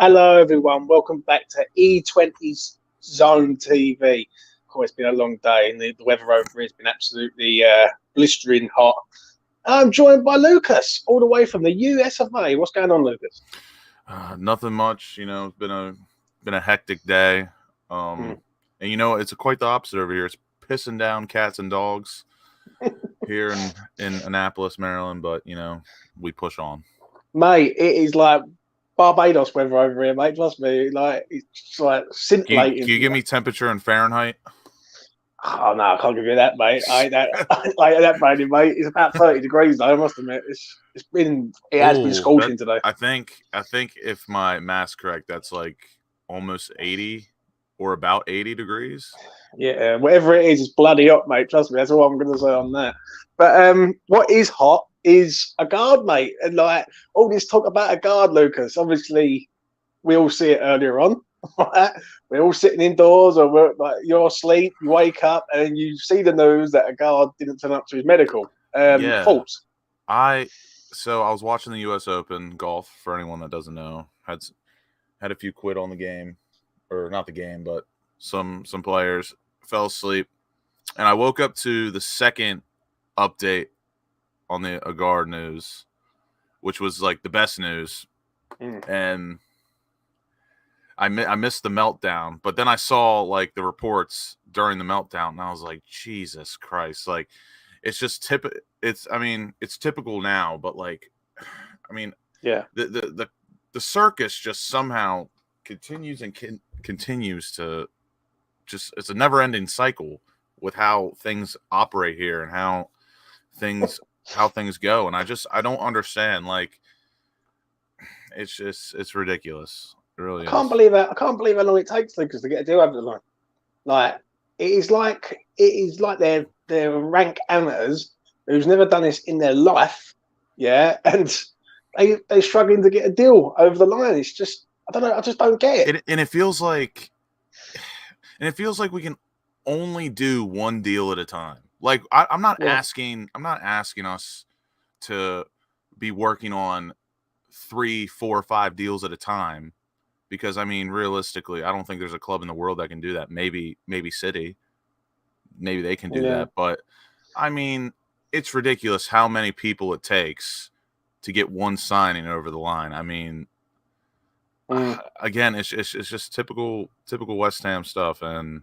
Hello, everyone. Welcome back to E20's Zone TV. Of course, it's been a long day, and the weather over here has been absolutely blistering hot. I'm joined by Lucas, all the way from the US of A. What's going on, Lucas? Nothing much. It's been a hectic day. And it's quite the opposite over here. It's pissing down cats and dogs here in Annapolis, Maryland. But we push on. Mate, it is like Barbados weather over here, mate. Trust me, it's like scintillating. Can you give me temperature in Fahrenheit? Oh no, I can't give you that, mate. I ain't that bad, mate. It's about 30 degrees though, I must admit. It has been scorching today. I think if my math's correct, that's like almost 80 or about 80 degrees. Yeah, whatever it is, it's bloody hot, mate. Trust me, that's all I'm gonna say on that. But what is hot is Aguerd, mate. And like all this talk about Aguerd, Lucas. Obviously, we all see it earlier on. We're all sitting indoors, or you're asleep. You wake up and you see the news that Aguerd didn't turn up to his medical. Thoughts? I was watching the U.S. Open golf. For anyone that doesn't know, had a few quit on the game, or not the game, but some players fell asleep, and I woke up to the second update on the Aguerd news, which was like the best news, and I missed the meltdown. But then I saw like the reports during the meltdown, and I was like, Jesus Christ! Like, it's just it's typical now, but like, yeah, the circus just somehow continues and continues to just, it's a never-ending cycle with how things operate here and how things go, and I don't understand. Like, it's ridiculous. It really I can't believe how long it takes Lucas to get a deal over the line. Like it is like they're rank amateurs who's never done this in their life, yeah, and they're struggling to get a deal over the line. It's just, I don't know, I just don't get it. And it feels like we can only do one deal at a time. Like I'm not asking us to be working on 3, 4, 5 deals at a time, because realistically, I don't think there's a club in the world that can do that. Maybe City, maybe they can do that, but it's ridiculous how many people it takes to get one signing over the line. Again, it's just typical West Ham stuff, and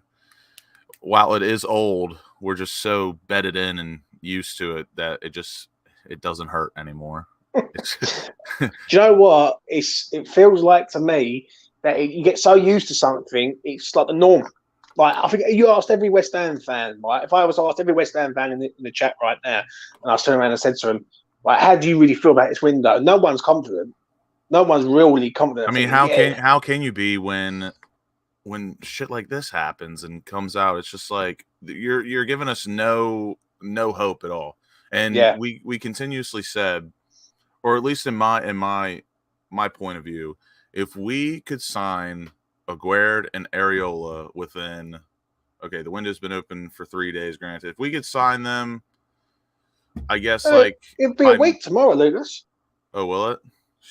while it is old, we're just so bedded in and used to it that it doesn't hurt anymore. Do you know what? It feels like to me that you get so used to something, it's like the norm. Like, I think you asked every West Ham fan, right? If I was asked every West Ham fan in the chat right now, and I turned around and said to them, like, how do you really feel about this window? No one's confident. No one's really confident. How can you be when shit like this happens and comes out? It's just like you're giving us no hope at all. And we continuously said, or at least in my point of view, if we could sign Aguerd and Areola within, the window's been open for 3 days, granted. If we could sign them, I guess it'd be a week tomorrow, Lucas. Oh, will it?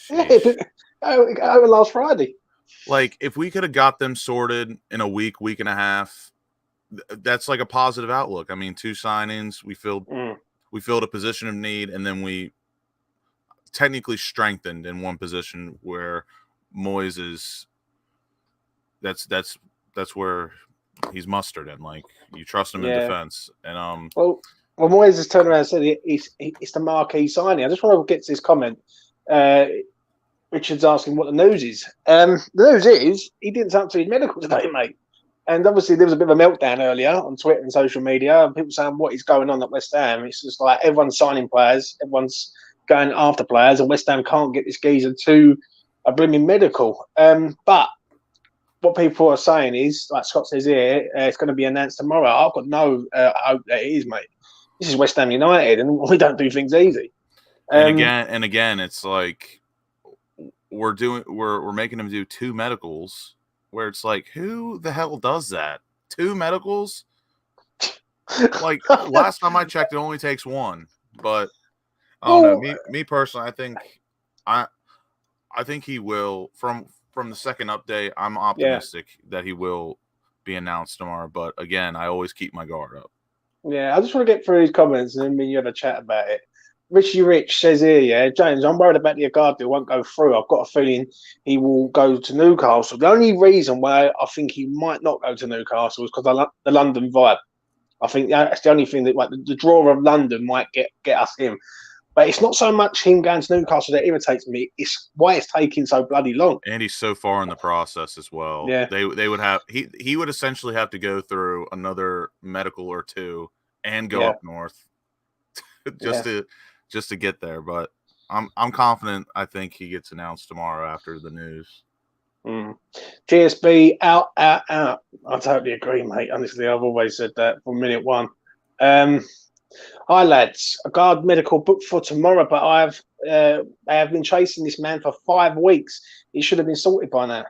Sheesh. Yeah, over last Friday. Like, if we could have got them sorted in a week and a half, that's like a positive outlook. 2 signings, we filled a position of need, and then we technically strengthened in one position where Moyes is. That's where he's mustered in. Like, you trust him in defense, and Well, Moyes has turned around and said it's the marquee signing. I just want to get to this comment. Richard's asking what the news is. The news is he didn't turn up to his medical today, mate. And obviously there was a bit of a meltdown earlier on Twitter and social media, and people saying what is going on at West Ham. It's just like everyone's signing players, everyone's going after players, and West Ham can't get this geezer to a blooming medical. But what people are saying is, like Scott says here, it's going to be announced tomorrow. I've got no hope that it is, mate. This is West Ham United, and we don't do things easy. And again, it's like we're making them do 2 medicals, where it's like, who the hell does that? 2 medicals? Like, last time I checked, it only takes 1. But I don't know. Me personally, I think he will. From from the second update, I'm Yeah. optimistic that he will be announced tomorrow. But again, I always keep my guard up. Yeah, I just want to get through his comments and then me and you have a chat about it. Richie Rich says here, yeah, James, I'm worried about the Aguerd deal won't go through. I've got a feeling he will go to Newcastle. The only reason why I think he might not go to Newcastle is because the London vibe. I think that's the only thing that, like, the draw of London might get us him. But it's not so much him going to Newcastle that irritates me. It's why it's taking so bloody long. And he's so far in the process as well. Yeah. They would have he would essentially have to go through another medical or two and go up north just to get there. But I'm confident. I think he gets announced tomorrow after the news. GSB out. I totally agree, mate. Honestly, I've always said that from minute one. Hi lads, Aguerd medical booked for tomorrow, but I have been chasing this man for 5 weeks. He should have been sorted by now.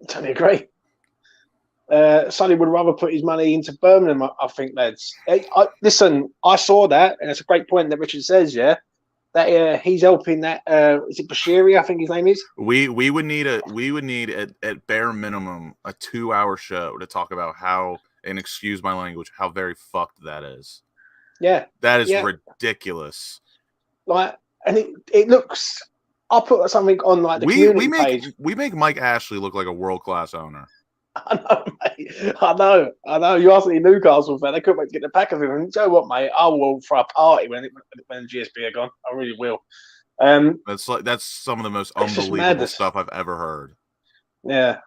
Totally agree. Sonny would rather put his money into Birmingham, I think, lads. Listen, I saw that, and it's a great point that Richard says, yeah, that he's helping that. Is it Bashiri? I think his name is. We would need at bare minimum a 2-hour show to talk about how, and excuse my language, how very fucked that is. Yeah, that is ridiculous. Like, and it looks. I'll put something on like the community page. We make Mike Ashley look like a world-class owner. I know, mate. I know. You asked me Newcastle fan, they couldn't wait to get the pack of him. And you know what, mate? I will throw a party when GSB are gone. I really will. That's some of the most unbelievable stuff I've ever heard. Yeah.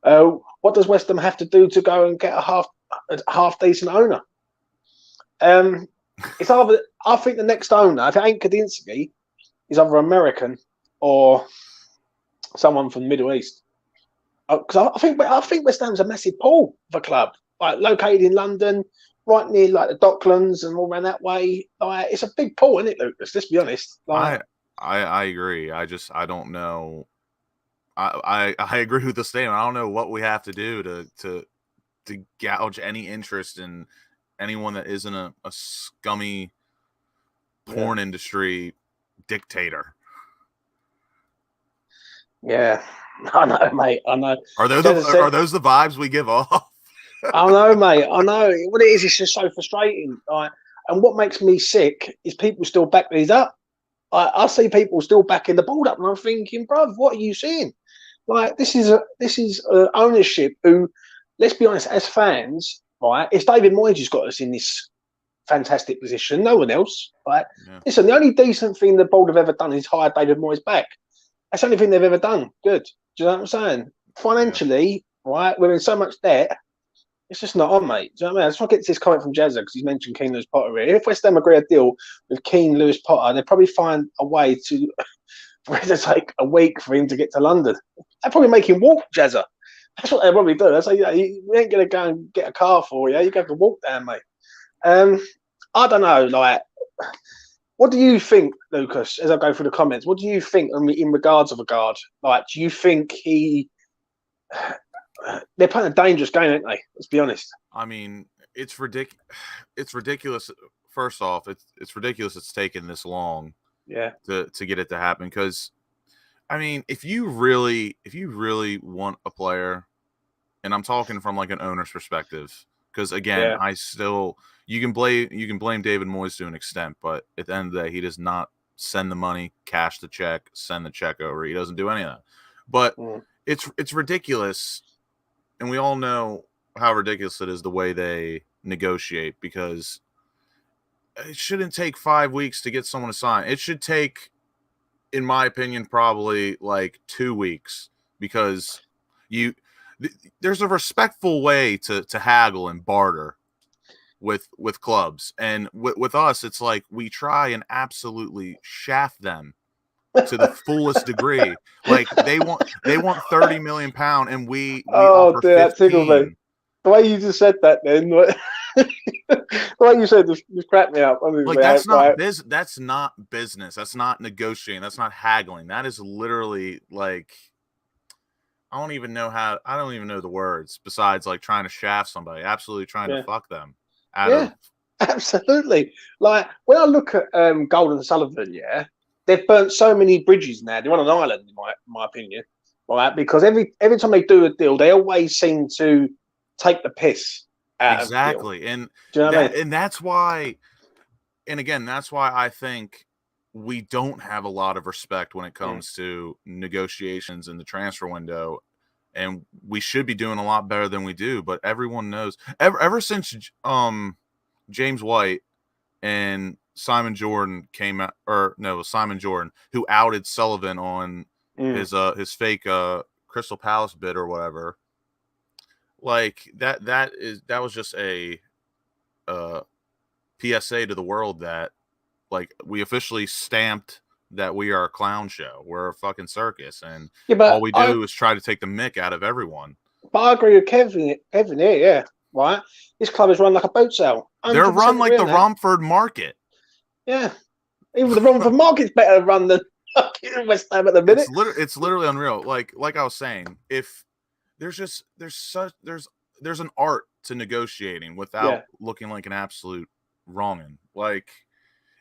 What does West Ham have to do to go and get a half decent owner? It's either, I think the next owner, if it ain't Kadinsky, is either American or someone from the Middle East. Because I think West Ham's a massive pull of a club, like located in London, right near like the Docklands and all around that way. Like, it's a big pull, isn't it, Lucas? Let's be honest. Like, I agree. I don't know. I agree with the statement. I don't know what we have to do to gouge any interest in anyone that isn't a scummy porn industry dictator. Yeah, I know, mate. I know. Are those the vibes we give off? I know, mate. I know. What it is, it's just so frustrating. Like, and what makes me sick is people still back these up. I see people still backing the board up, and I'm thinking, bruv, what are you seeing? Like, this is ownership who, let's be honest, as fans, right? It's David Moyes who's got us in this fantastic position. No one else. Right? Yeah. Listen, the only decent thing the board have ever done is hire David Moyes back. That's the only thing they've ever done. Good. Do you know what I'm saying? Financially, right, we're in so much debt, it's just not on, mate. Do you know what I mean? I just want to get to this comment from Jazza because he's mentioned Keane Lewis Potter here. If West Ham agree a deal with Keane Lewis Potter, they'll probably find a way for it to take a week for him to get to London. They'll probably make him walk, Jazza. That's what they'll probably do. They'll say, we ain't going to go and get a car for you. You have to walk down, mate. I don't know, like, what do you think, Lucas, as I go through the comments? What do you think in regards of Aguerd? Like, do you think they're playing a dangerous game, aren't they? Let's be honest. I mean, it's ridiculous. It's ridiculous. First off, it's ridiculous it's taken this long to get it to happen. Because, I mean, if you really want a player, and I'm talking from like an owner's perspective, because again, you can blame David Moyes to an extent, but at the end of the day, he does not send the money, cash the check, send the check over. He doesn't do any of that. But it's ridiculous, and we all know how ridiculous it is the way they negotiate, because it shouldn't take 5 weeks to get someone to sign. It should take, in my opinion, probably like 2 weeks, because there's a respectful way to haggle and barter with clubs, and with us, it's like we try and absolutely shaft them to the fullest degrey. Like they want £30 million, and we offer 15. That tickled me. The way you just said that, then the way you said this cracked me up. Like that's not business. That's not negotiating. That's not haggling. That is literally like, I don't even know the words besides like trying to shaft somebody. Absolutely trying to fuck them. Absolutely. Like when I look at Golden Sullivan, they've burnt so many bridges now. They're on an island, in my opinion. right? Because every time they do a deal, they always seem to take the piss out of the deal. Exactly. And Do you know what I mean? and that's why, and again, that's why I think we don't have a lot of respect when it comes to negotiations in the transfer window, and we should be doing a lot better than we do. But everyone knows, ever since James White and Simon Jordan came out, or no, Simon Jordan, who outed Sullivan on his fake Crystal Palace bid or whatever. Like that was just a PSA to the world that, like, we officially stamped that we are a clown show. We're a fucking circus, and all we do is try to take the mick out of everyone. But I agree with Kevin here, yeah. Right? This club is run like a boat sale. They're run like the Romford Market. Yeah. Even the Romford Market's better run than West Ham at the minute. It's literally unreal. Like I was saying, if there's an art to negotiating without looking like an absolute wrongin'. Like,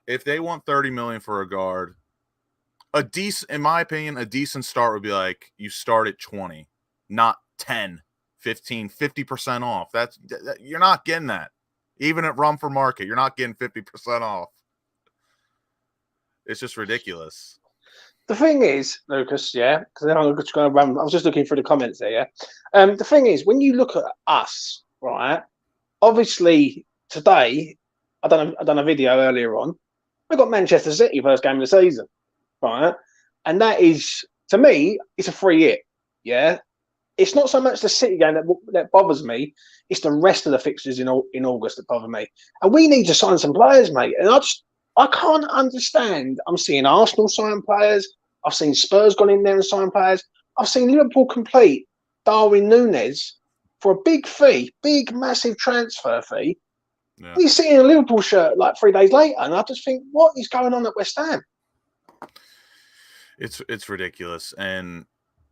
if they want $30 million for a guard, in my opinion, a decent start would be like, you start at 20, not 10, 15, 50% off. You're not getting that. Even at Rumford Market, you're not getting 50% off. It's just ridiculous. The thing is, Lucas, because I'm just going to run. I was just looking through the comments there, the thing is, when you look at us, right? Obviously, today, I done a video earlier on. We got Manchester City first game of the season, right? And that is, to me, it's a free hit. Yeah, it's not so much the City game that bothers me. It's the rest of the fixtures in August that bother me. And we need to sign some players, mate. And I can't understand. I'm seeing Arsenal sign players. I've seen Spurs gone in there and sign players. I've seen Liverpool complete Darwin Núñez for a big fee, big, massive transfer fee. Yeah. He's sitting in a Liverpool shirt like 3 days later. And I just think, what is going on at West Ham? It's ridiculous. And,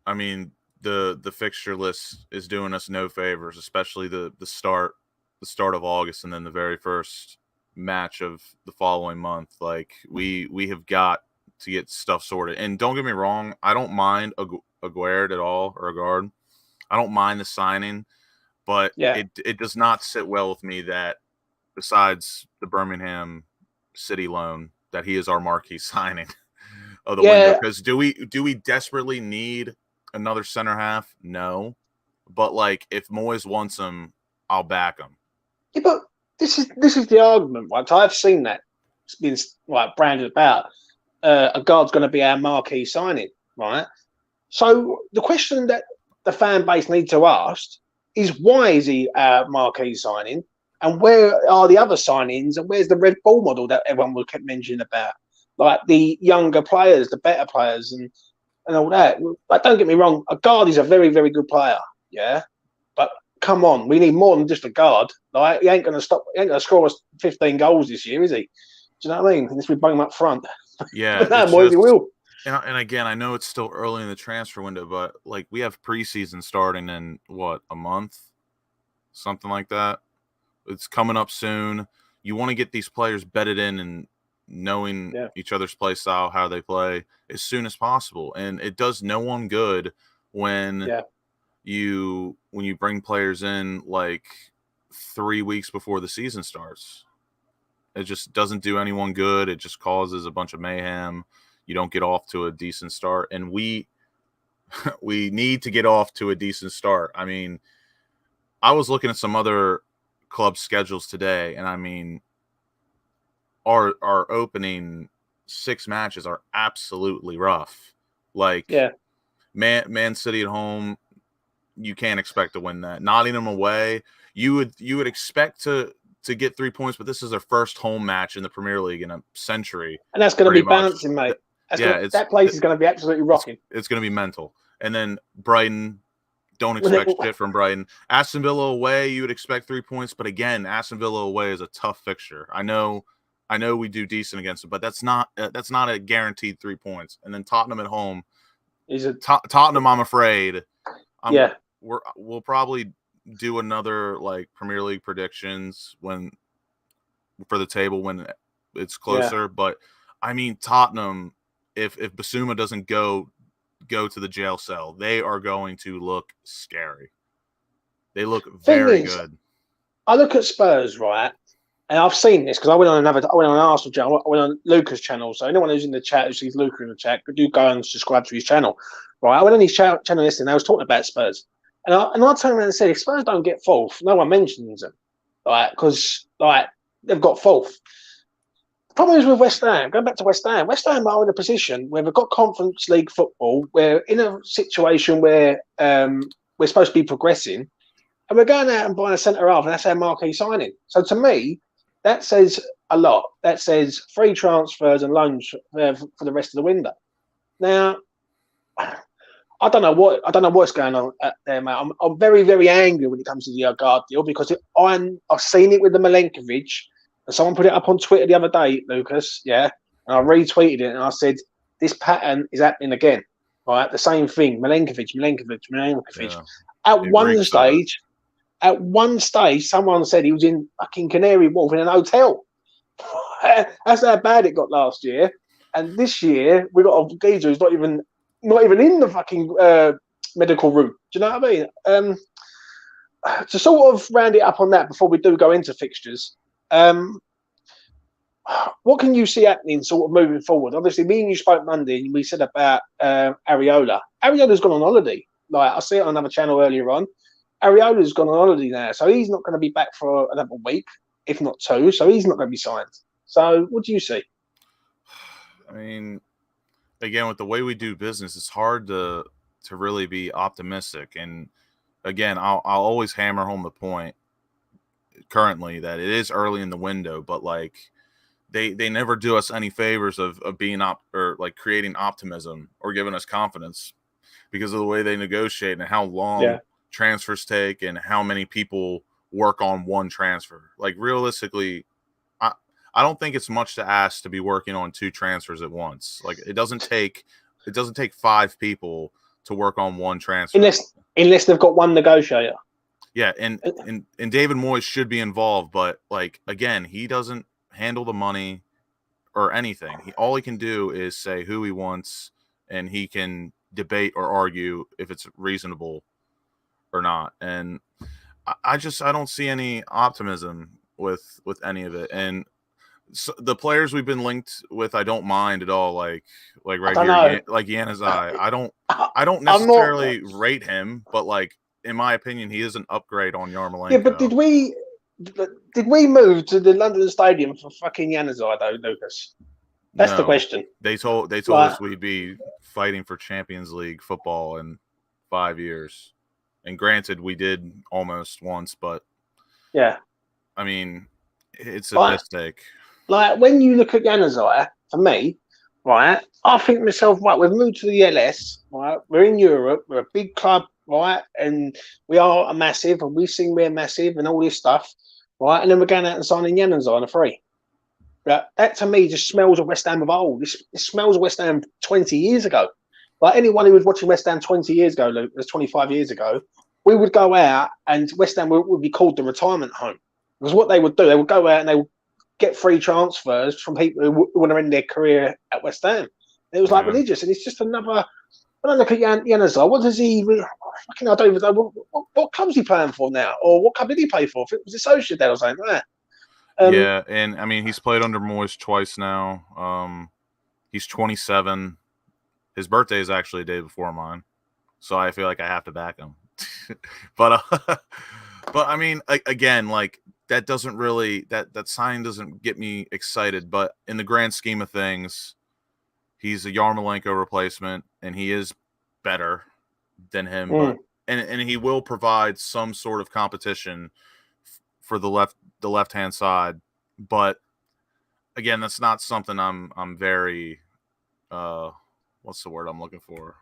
I mean, the fixture list is doing us no favors, especially the start of August and then the very first match of the following month. Like, we have got to get stuff sorted. And don't get me wrong, I don't mind Aguerd at all, or Aguerd. I don't mind the signing, but it does not sit well with me that, besides the Birmingham City loan, that he is our marquee signing of the window. Because do we desperately need another center half? No. But, like, if Moyes wants him, I'll back him. Yeah, but this is the argument, right? I've seen that it's been branded about. Aguerd's going to be our marquee signing, right? So the question that the fan base need to ask is, why is he our marquee signing? And where are the other signings? And where's the Red Bull model that everyone will keep mentioning about? Like the younger players, the better players, and all that. Like, don't get me wrong, Aguerd is a very, very good player, yeah? But come on, we need more than just Aguerd. Like, he ain't going to score us 15 goals this year, is he? Do you know what I mean? Unless we bring him up front. Yeah. No, boys, he will. And again, I know it's still early in the transfer window, but, like, we have preseason starting in, a month? Something like that. It's coming up soon. You want to get these players bedded in and knowing each other's play style, how they play, as soon as possible. And it does no one good when you bring players in like 3 weeks before the season starts. It just doesn't do anyone good. It just causes a bunch of mayhem. You don't get off to a decent start. And we need to get off to a decent start. I mean, I was looking at some other club schedules today, and I mean, our opening 6 matches are absolutely rough. Like, Man City at home, you can't expect to win that. Nottingham away, you would expect to get 3 points, but this is their first home match in the Premier League in a century, and that's going to be bouncing, mate. That place is going to be absolutely rocking. It's going to be mental. And then Brighton. Don't expect shit from Brighton. Aston Villa away, you would expect 3 points, but again, Aston Villa away is a tough fixture. I know we do decent against it, but that's not a guaranteed 3 points. And then Tottenham at home. Tottenham, I'm afraid. We'll probably do another like Premier League predictions for the table when it's closer. Yeah. But I mean, Tottenham, if Basuma doesn't go go to the jail cell. They are going to look scary. They look Thing very is, good. I look at Spurs, right? And I've seen this because I went on Arsenal channel, I went on Luca's channel. So anyone who's in the chat, who sees Luca in the chat, do go and subscribe to his channel. Right? I went on his channel yesterday and I was talking about Spurs. And I turned around and said, if Spurs don't get fourth, no one mentions them. Right? Because they've got fourth. The problem is with West Ham, going back to West Ham are in a position where they've got Conference League football. We're in a situation where we're supposed to be progressing. And we're going out and buying a centre half, and that's our marquee signing. So to me, that says a lot. That says free transfers and loans for the rest of the window. Now, I don't know what's going on there, mate. I'm very, very angry when it comes to the Aguerd deal because I've seen it with the Milenkovic, and someone put it up on Twitter the other day, Lucas. Yeah, and I retweeted it and I said this pattern is happening again. Right, the same thing. Milenkovic. Yeah. At one stage, someone said he was in fucking Canary Wharf in an hotel. That's how bad it got last year. And this year, we got a geezer who's not even in the fucking medical room. Do you know what I mean? To sort of round it up on that before we do go into fixtures, what can you see happening sort of moving forward? Obviously, me and you spoke Monday and we said about Areola. Areola's gone on holiday. Like I see it on another channel earlier on. Areola's gone on holiday now, so he's not going to be back for another week, if not two. So he's not going to be signed. So what do you see? I mean, again, with the way we do business, it's hard to really be optimistic. And again, I'll always hammer home the point currently that it is early in the window, but like they never do us any favors of being creating optimism or giving us confidence because of the way they negotiate and how long transfers take and how many people work on one transfer. Like realistically, I don't think it's much to ask to be working on two transfers at once. Like it doesn't take 5 people to work on one transfer. Unless they've got one negotiator. Yeah, and David Moyes should be involved, but like again, he doesn't handle the money or anything. All he can do is say who he wants, and he can debate or argue if it's reasonable or not. And I don't see any optimism with any of it. And so the players we've been linked with, I don't mind at all. Like right here, like Yanazai. I don't necessarily rate him, but like in my opinion, he is an upgrade on Yarmolenko. Yeah, but did we move to the London Stadium for fucking Yanazai though, Lucas? That's the question. They told us we'd be fighting for Champions League football in 5 years, and granted, we did almost once, but yeah, I mean, it's a mistake. Like when you look at Yanazai, for me, right, I think to myself, right, we've moved to the LS, right? We're in Europe, we're a big club, right? And we are a massive, and we sing we're massive and all this stuff, right? And then we're going out and signing Yanazai on a free. That to me just smells of West Ham of old. It smells of West Ham 20 years ago. Like anyone who was watching West Ham 20 years ago, Luke, it was 25 years ago, we would go out and West Ham would be called the retirement home. Because what they would do, they would go out and they would get free transfers from people who want to end their career at West Ham. It was like religious, and it's just another. When I look at Yanazai, what does he? I don't even know what club's he playing for now, or what club did he play for? If it was Associated or something like that. Yeah, and I mean he's played under Moyes twice now. He's 27. His birthday is actually a day before mine, so I feel like I have to back him. but I mean, again, like. That doesn't really that sign doesn't get me excited, but in the grand scheme of things, he's a Yarmolenko replacement, and he is better than him. But and he will provide some sort of competition for the left-hand side. But again, that's not something I'm very what's the word I'm looking for?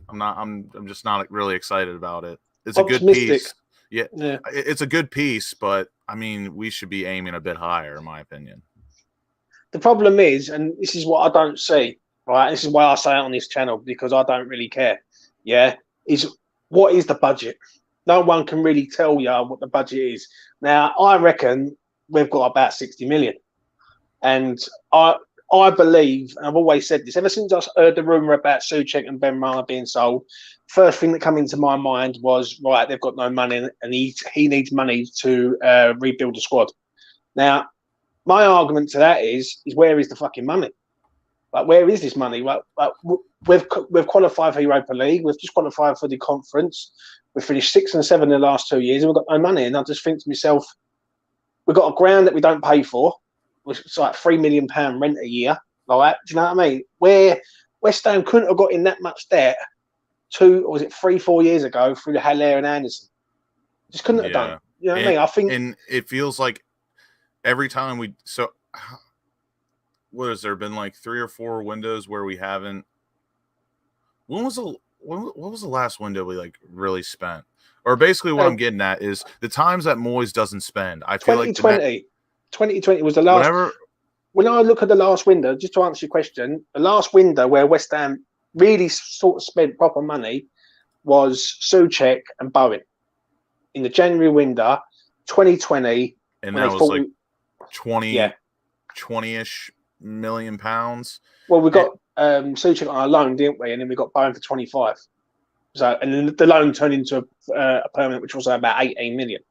I'm just not really excited about it. It's a good piece. Yeah, it's a good piece, but I mean, we should be aiming a bit higher, in my opinion. The problem is, and this is what I don't see, right? This is why I say it on this channel, because I don't really care. Yeah, is what is the budget? No one can really tell you what the budget is. Now, I reckon we've got about 60 million, and I believe, and I've always said this, ever since I heard the rumour about Souček and Ben Rama being sold, first thing that came into my mind was, right, they've got no money and he needs money to rebuild the squad. Now, my argument to that is where is the fucking money? Like, where is this money? Like we've qualified for Europa League. We've just qualified for the conference. We've finished 6 and 7 in the last 2 years and we've got no money. And I just think to myself, we've got a ground that we don't pay for. It's like £3 million rent a year. Like, do you know what I mean? Where West Ham couldn't have got in that much debt 3-4 years ago through the Haller and Anderson. Just couldn't have done. You know what I mean? I think, and it feels like every time what has there been like 3 or 4 windows where we haven't? What was the last window we like really spent? Or basically what I'm getting at is the times that Moyes doesn't spend. I feel 2020 was the last. When I look at the last window, just to answer your question, the last window where West Ham really sort of spent proper money was Souček and Bowen in the January window, 2020, and that was like 20-ish million pounds. Well, we got Souček on a loan, didn't we? And then we got Bowen for 25. So, and then the loan turned into a permanent, which was about 18 million.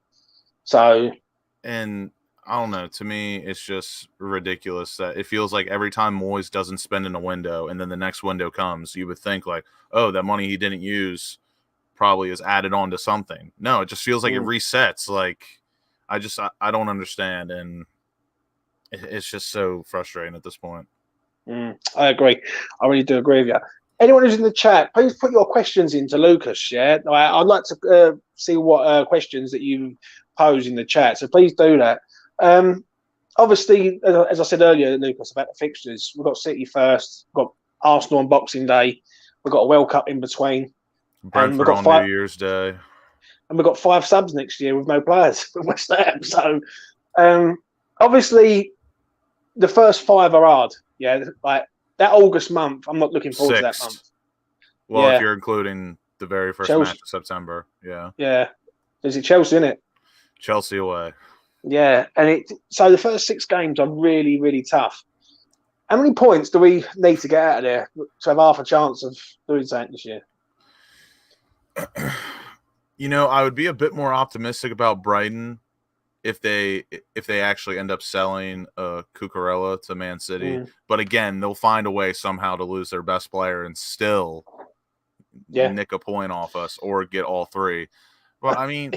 So, and I don't know. To me, it's just ridiculous that it feels like every time Moyes doesn't spend in a window, and then the next window comes, you would think like, oh, that money he didn't use probably is added on to something. No, it just feels like it resets. Like, I don't understand, and it's just so frustrating at this point. I agree. I really do agree with you. Anyone who's in the chat, please put your questions into Lucas. Yeah, I'd like to see what questions that you pose in the chat. So please do that. Obviously, as I said earlier, Lucas, about the fixtures, we've got City first, we've got Arsenal on Boxing Day, we've got a World Cup in between, Brentford on New Year's Day, and we've got 5 subs next year with no players from West Ham. So, obviously, the first 5 are hard. Yeah, like that August month, I'm not looking forward to that month. Well, if you're including the very first match of September, yeah, is it Chelsea, isn't it? Chelsea away. Yeah, and so the first 6 games are really, really tough. How many points do we need to get out of there to have half a chance of doing something this year? I would be a bit more optimistic about Brighton if they actually end up selling Cucurella to Man City. But again, they'll find a way somehow to lose their best player and still nick a point off us or get all 3. But I mean,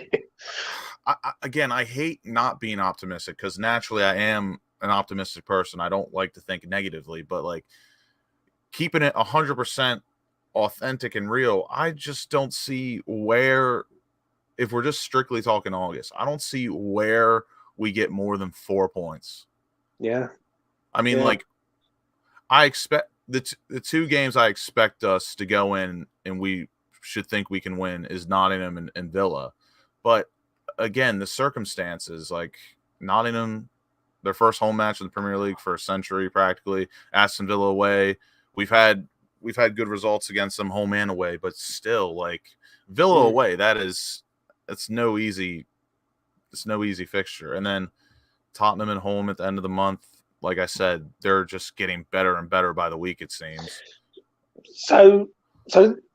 I hate not being optimistic because naturally I am an optimistic person. I don't like to think negatively, but like keeping it 100% authentic and real, I just don't see where, if we're just strictly talking August, I don't see where we get more than 4 points. Yeah. I mean, like, I expect the 2 games I expect us to go in and we should think we can win is Nottingham and Villa. But again, the circumstances, like Nottingham, their first home match in the Premier League for a century practically, Aston Villa away. We've had good results against them home and away, but still, like, Villa away, it's no easy fixture. And then Tottenham at home at the end of the month, like I said, they're just getting better and better by the week, it seems. So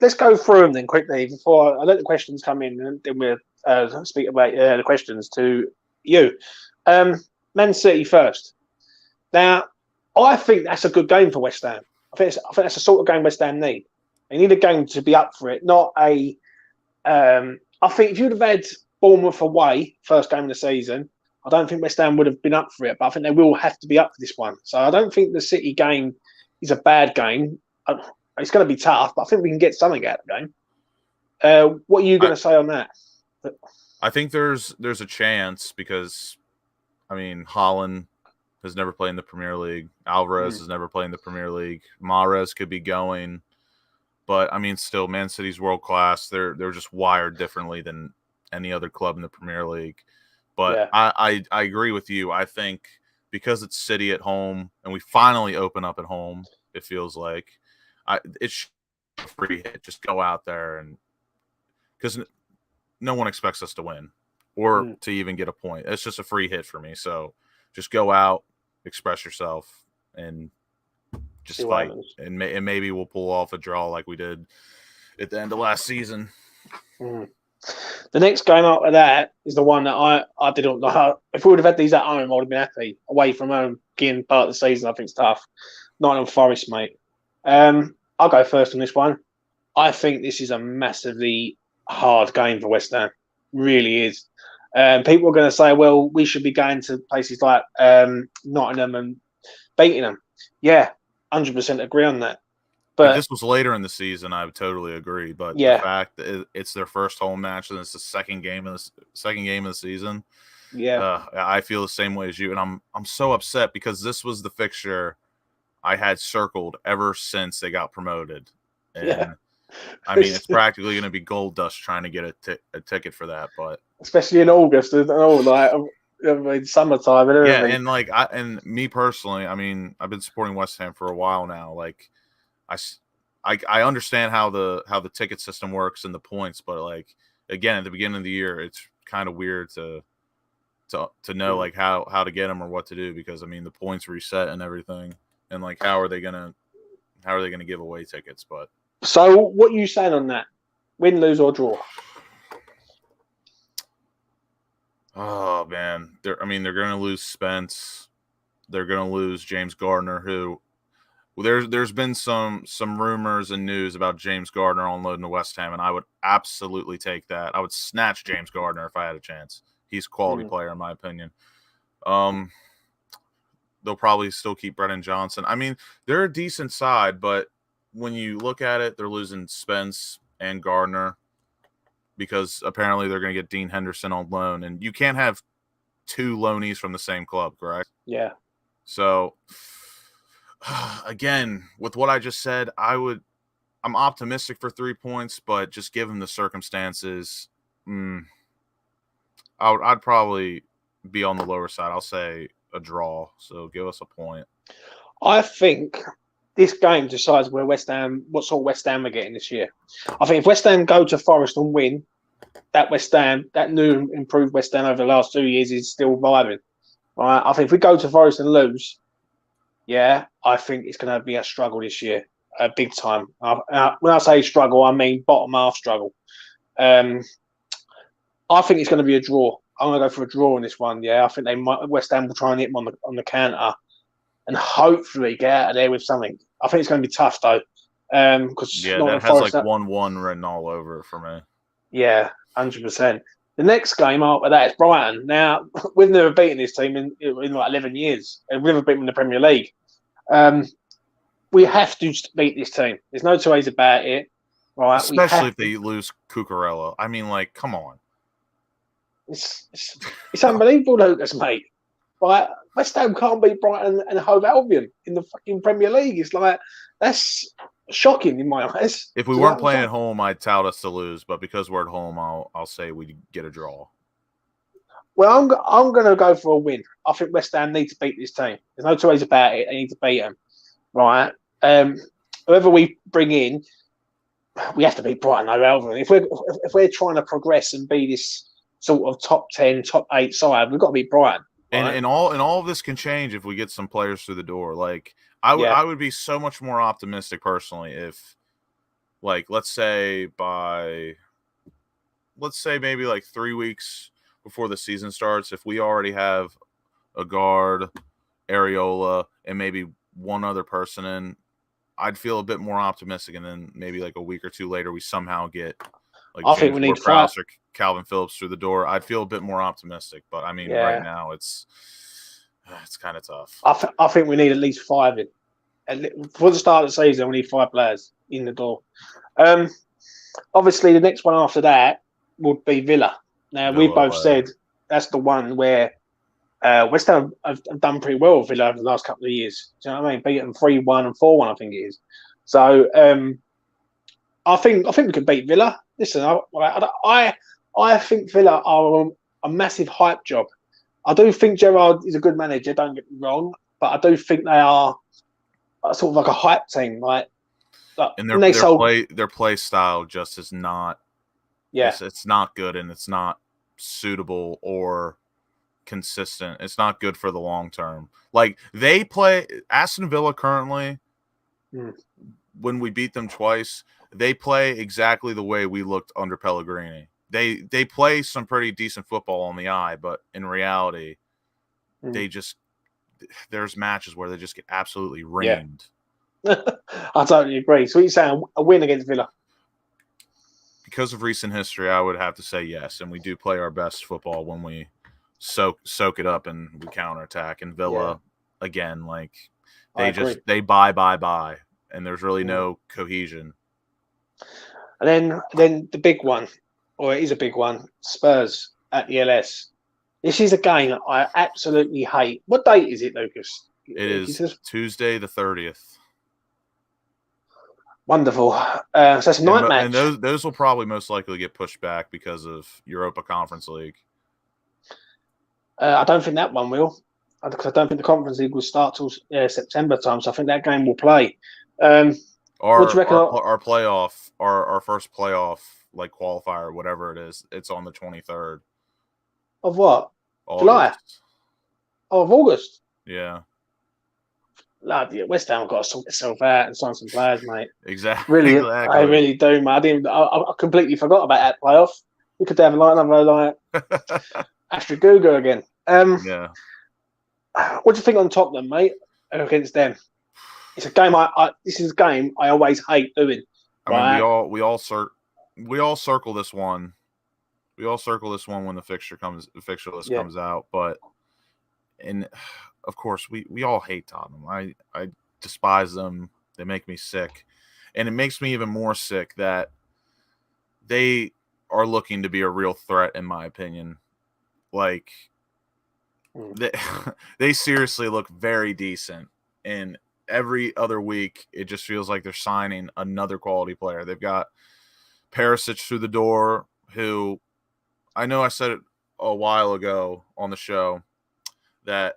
let's go through them then quickly before I let the questions come in, and then we'll speak about the questions to you. Man City first. Now, I think that's a good game for West Ham. I think that's the sort of game West Ham need. They need a game to be up for it, not a. I think if you'd have had Bournemouth away first game of the season, I don't think West Ham would have been up for it. But I think they will have to be up for this one. So I don't think the City game is a bad game. It's going to be tough, but I think we can get something out of the game. What are you going to say on that? I think there's a chance because, I mean, Haaland has never played in the Premier League. Alvarez has never played in the Premier League. Mahrez could be going. But, I mean, still, Man City's world class. They're just wired differently than any other club in the Premier League. But I agree with you. I think because it's City at home and we finally open up at home, it feels like, it's a free hit. Just go out there and – because no one expects us to win or to even get a point. It's just a free hit for me. So just go out, express yourself, and just See what fight, happens. and maybe we'll pull off a draw like we did at the end of last season. Mm. The next game after that is the one that I didn't know. If we would have had these at home, I would have been happy. Away from home, beginning part of the season, I think it's tough. Nottingham Forest, mate. I'll go first on this one. I think this is a massively hard game for West Ham. Really is. People are going to say, well, we should be going to places like Nottingham and beating them. Yeah, 100% agree on that. But if this was later in the season, I would totally agree. But yeah, the fact that it's their first home match and it's the second game of the season, yeah, I feel the same way as you, and I'm so upset because this was the fixture I had circled ever since they got promoted, and yeah. I mean it's practically going to be gold dust trying to get a ticket for that, but especially in August and all, like I mean, summertime and yeah, everything. and me personally, I mean I've been supporting West Ham for a while now. Like I understand how the ticket system works and the points, but like again at the beginning of the year, it's kind of weird to know like how to get them or what to do, because I mean the points reset and everything, and like how are they gonna give away tickets? But So, what are you saying on that? Win, lose, or draw? oh man, they're gonna lose Spence, they're gonna lose James Gardner, who there's been some rumors and news about James Gardner on loan to West Ham, and I would absolutely take that. I would snatch James Gardner if I had a chance. He's a quality player in my opinion. They'll probably still keep Brennan Johnson. I mean, they're a decent side, but when you look at it, they're losing Spence and Gardner because apparently they're going to get Dean Henderson on loan, and you can't have two loanees from the same club, correct? Yeah. So, again, with what I just said, I'm optimistic for 3 points, but just given the circumstances, I'd probably be on the lower side. I'll say a draw. So give us a point. I think this game decides what sort of West Ham we're getting this year. I think if West Ham go to Forest and win, that new improved West Ham over the last 2 years is still vibing. Right? I think if we go to Forest and lose, yeah, I think it's going to be a struggle this year, big time. When I say struggle, I mean bottom half struggle. I think it's going to be a draw. I'm going to go for a draw in this one. Yeah, I think West Ham will try and hit them on the counter, and hopefully get out of there with something. I think it's going to be tough though, because that has like 1-1 written all over it for me. Yeah, 100%. The next game after that is Brighton. Now we've never beaten this team in like 11 years, and we've never beaten them in the Premier League. We have to beat this team. There's no two ways about it, right? Especially if they lose Cucurella. I mean, like, come on. It's unbelievable, Lucas, mate. Right? West Ham can't beat Brighton and Hove Albion in the fucking Premier League. It's like, that's shocking in my eyes. If we weren't playing at home, I'd tout us to lose, but because we're at home, I'll say we get a draw. Well, I'm going to go for a win. I think West Ham need to beat this team. There's no two ways about it. They need to beat them, right? Whoever we bring in, we have to beat Brighton over Albion. If we're trying to progress and be this sort of top 10, top 8 side, we've got to beat Brighton. Right? And all of this can change if we get some players through the door. Like I would be so much more optimistic personally if, like, let's say maybe like 3 weeks before the season starts, if we already have Aguerd, Areola, and maybe one other person in, I'd feel a bit more optimistic. And then maybe like a week or two later, we somehow get like I think we need Krause or Calvin Phillips through the door. I'd feel a bit more optimistic. But I mean, right now it's kind of tough. I think we need at least 5 in. For the start of the season, we need 5 players in the door. Obviously, the next one after that would be Villa. Now, we both said that's the one where West Ham have done pretty well with Villa over the last couple of years. Do you know what I mean? Beat them 3-1 and 4-1, I think it is. So I think we can beat Villa. Listen, I think Villa are a massive hype job. I do think Gerrard is a good manager, don't get me wrong, but I do think they are sort of like a hype team. And their play style just is not. Yeah, it's not good, and it's not suitable or consistent. It's not good for the long term. Like they play Aston Villa currently when we beat them twice, they play exactly the way we looked under Pellegrini. They play some pretty decent football on the eye, but in reality, there's matches where they just get absolutely reamed. I totally agree. So what you're saying, a win against Villa? Because of recent history, I would have to say yes, and we do play our best football when we soak it up and we counterattack. And Villa, again, like they buy, and there's really no cohesion. And then the big one, or it is a big one, Spurs at the LS. This is a game that I absolutely hate. What date is it, Lucas? It is Tuesday the 30th. Wonderful. So that's a night match. And those will probably most likely get pushed back because of Europa Conference League. I don't think that one will, because I don't think the Conference League will start till September time. So I think that game will play. What do you reckon? Our playoff, our first playoff like qualifier, whatever it is, it's on the 23rd. Of what? August. July? Oh, of August? Yeah. Lad, yeah, West Ham have got to sort itself out and sign some players, mate. Exactly. Really, I really do, mate. I completely forgot about that playoff. We could have another Astrid Guga again. Yeah. What do you think on Tottenham, mate? Against them, it's a game. This is a game I always hate doing. I mean, we all circle this one. We all circle this one when the fixture list comes out, but of course, we all hate Tottenham. I despise them. They make me sick. And it makes me even more sick that they are looking to be a real threat, in my opinion. Like, they seriously look very decent. And every other week, it just feels like they're signing another quality player. They've got Perisic through the door, who I know I said it a while ago on the show that,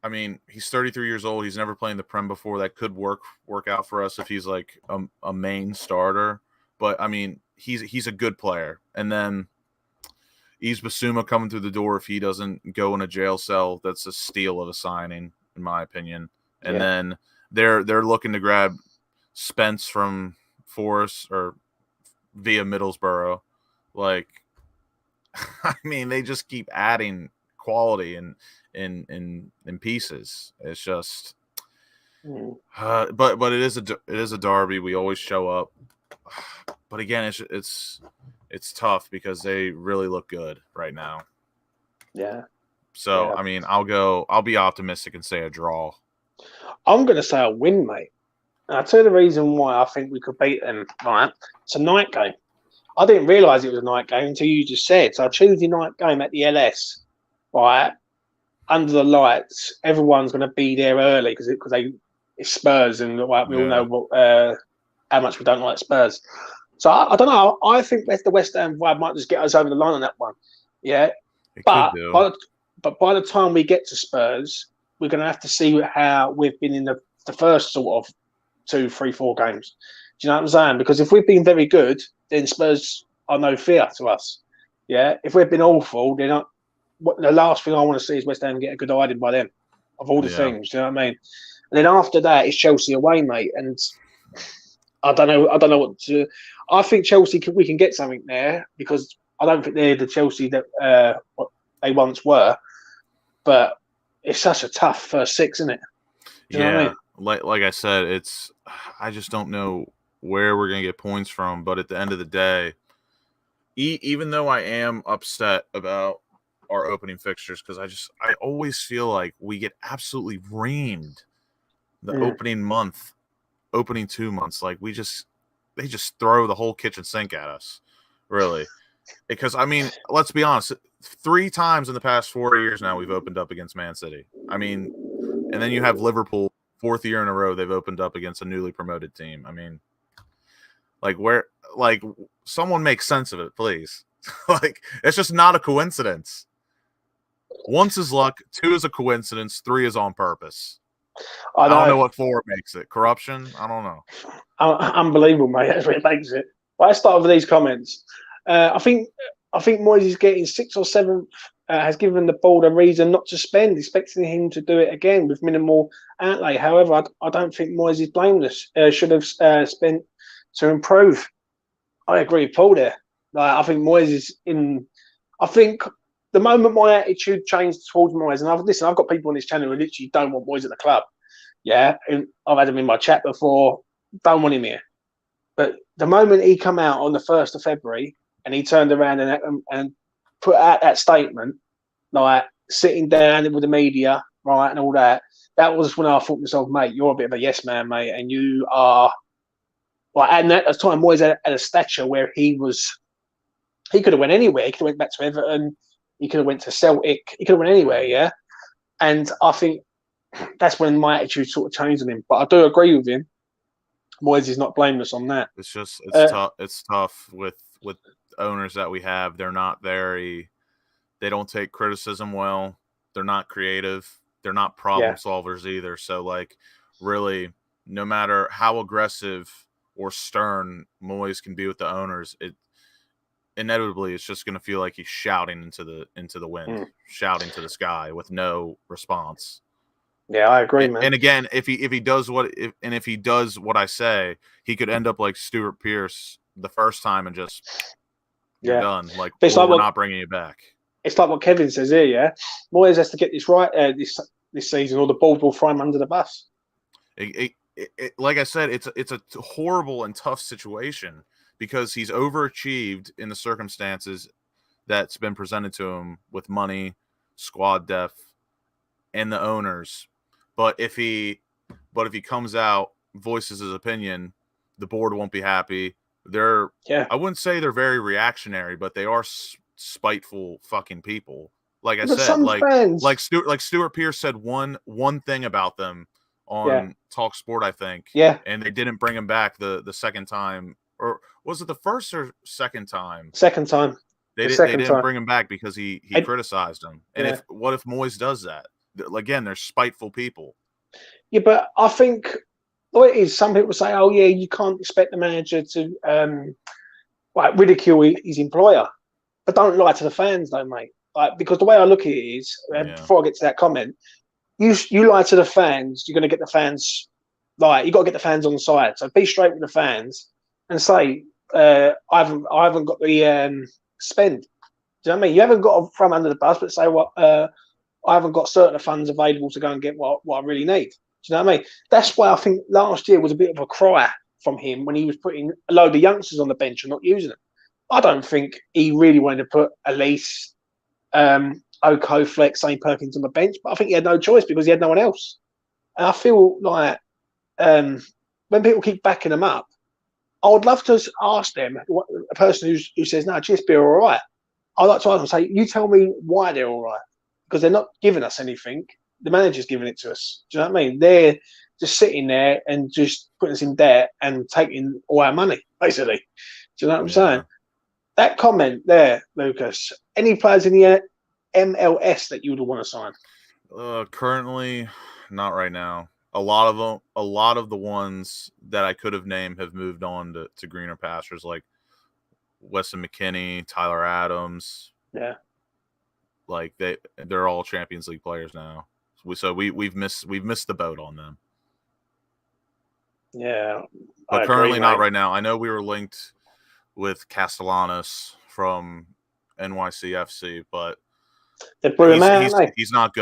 I mean, he's 33 years old. He's never played in the Prem before. That could work out for us if he's like a main starter. But, I mean, he's a good player. And then Yves Bissouma coming through the door, if he doesn't go in a jail cell, that's a steal of a signing, in my opinion. And then they're looking to grab Spence from Forest or via Middlesbrough. Like, I mean, they just keep adding quality in pieces. It's just, but it is a derby. We always show up, but again, it's tough because they really look good right now. Yeah. So I mean, I'll be optimistic and say a draw. I'm going to say a win, mate. And I'll tell you the reason why I think we could beat them. Right, it's a night game. I didn't realise it was a night game until you just said. So a Tuesday night game at the LS, right, under the lights. Everyone's going to be there early because it's Spurs, and we all know how much we don't like Spurs. So I don't know. I think the West Ham vibe might just get us over the line on that one. Yeah, but by the time we get to Spurs, we're going to have to see how we've been in the first sort of 2, 3, 4 games. Do you know what I'm saying? Because if we've been very good, then Spurs are no fear to us. Yeah, if we've been awful, then the last thing I want to see is West Ham get a good hiding by them. Of all the things, do you know what I mean? And then after that, it's Chelsea away, mate. And I don't know what to. I think Chelsea we can get something there because I don't think they're the Chelsea that what they once were. But it's such a tough first 6, isn't it? Do you know what I mean? Like I said, I just don't know where we're gonna get points from. But at the end of the day, even though I am upset about our opening fixtures, because I always feel like we get absolutely reamed the opening 2 months. Like they just throw the whole kitchen sink at us, really. Because I mean, let's be honest, 3 times in the past 4 years now we've opened up against Man City. I mean, and then you have Liverpool, 4th year in a row they've opened up against a newly promoted team. I mean, someone make sense of it, please. Like, it's just not a coincidence. 1 is luck, 2 is a coincidence, 3 is on purpose. I don't know what 4 makes it. Corruption? I don't know. Unbelievable, mate. That's what it makes it. Well, let's start with these comments. I think Moyes is getting 6th or 7th has given the board a reason not to spend, expecting him to do it again with minimal outlay. However, I don't think Moyes is blameless. Should have spent to improve. I agree with Paul there. Like, I think Moyes is in. I think the moment my attitude changed towards Moyes, and I've got people on this channel who literally don't want Moyes at the club. Yeah, and I've had him in my chat before. Don't want him here. But the moment he come out on the 1st of February and he turned around and put out that statement, like sitting down with the media, right, and all that, that was when I thought to myself, mate, you're a bit of a yes man, mate, and you are. Like, and at the time, Moyes at a stature where he could have went anywhere. He could have went back to Everton. He could have went to Celtic. He could have went anywhere, yeah. And I think that's when my attitude sort of changed on him. But I do agree with him. Moyes is not blameless on that. It's just tough. It's tough with owners that we have. They're not very. They don't take criticism well. They're not creative. They're not problem solvers either. So, like, really, no matter how aggressive or stern Moyes can be with the owners, inevitably it's just going to feel like he's shouting into the wind, shouting to the sky with no response. Yeah, I agree, man. And again, if he does what I say, he could end up like Stuart Pearce the first time and just you're done. Like, we're not bringing you back. It's like what Kevin says here. Yeah, Moyes has to get this right this season, or the board will throw him under the bus. Like I said, it's a horrible and tough situation because he's overachieved in the circumstances that's been presented to him with money, squad depth, and the owners. But if he comes out, voices his opinion, the board won't be happy. I wouldn't say they're very reactionary, but they are spiteful fucking people. Like I said, like Stuart Pearce said one thing about them on Talk Sport, I think. Yeah. And they didn't bring him back the second time. Or was it the first or second time? Second time. They didn't bring him back because he criticized him. And what if Moyes does that? Again, they're spiteful people. Yeah, but I think what it is, some people say, oh, yeah, you can't expect the manager to ridicule his employer. But don't lie to the fans, though, mate. Like, because the way I look at it is, before I get to that comment, you lie to the fans, you're going to get the fans, like, you got to get the fans on the side. So be straight with the fans and say, I haven't got the spend. Do you know what I mean? You haven't got to throw them under the bus, but say, I haven't got certain funds available to go and get what I really need. Do you know what I mean? That's why I think last year was a bit of a cry from him when he was putting a load of youngsters on the bench and not using them. I don't think he really wanted to put Elise, Oko, Flex, St. Perkins on the bench, but I think he had no choice because he had no one else. And I feel like when people keep backing them up, I would love to ask them, a person who says, no, GSB are all right. I'd like to ask them, say, you tell me why they're all right. Because they're not giving us anything. The manager's giving it to us. Do you know what I mean? They're just sitting there and just putting us in debt and taking all our money, basically. Do you know what I'm saying? That comment there, Lucas, any players in the MLS that you would want to sign? Currently, not right now. A lot of the ones that I could have named have moved on to greener pastures, like Weston McKennie, Tyler Adams. Yeah. Like they're all Champions League players now. So we've missed the boat on them. Yeah. But currently not right now. I know we were linked with Castellanos from NYCFC, but he's not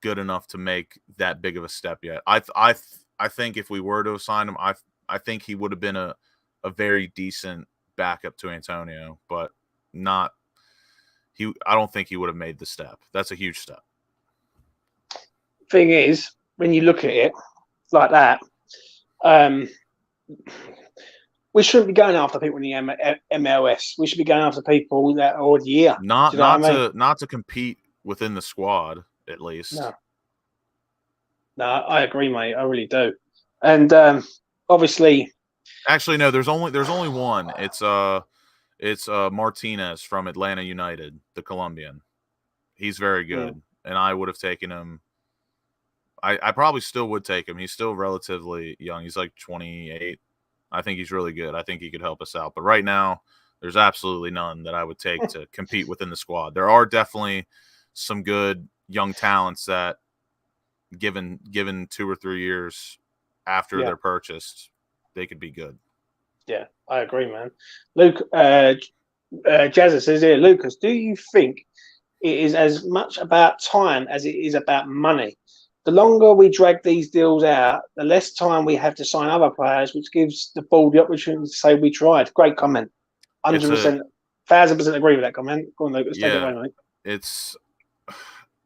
good enough to make that big of a step yet. I think if we were to have signed him, I think he would have been a very decent backup to Antonio, but not. I don't think he would have made the step. That's a huge step. Thing is, when you look at it like that, we shouldn't be going after people in the MLS. We should be going after people that are already here. Not to compete within the squad, at least. No, I agree, mate. I really do. And obviously, actually, no. There's only one. It's Martinez from Atlanta United, the Colombian. He's very good, and I would have taken him. I probably still would take him. He's still relatively young. He's like 28. I think he's really good. I think he could help us out. But right now, There's absolutely none that I would take to compete within the squad. There are definitely some good young talents that, given 2 or 3 years after they're purchased, they could be good. Yeah, I agree, man. Luke, Jazza says here, Lucas, do you think it is as much about time as it is about money? The longer we drag these deals out, the less time we have to sign other players, which gives the board the opportunity to say we tried. Great comment. 100%, 1,000% agree with that comment. Go on, Lucas, take it away, mate. It's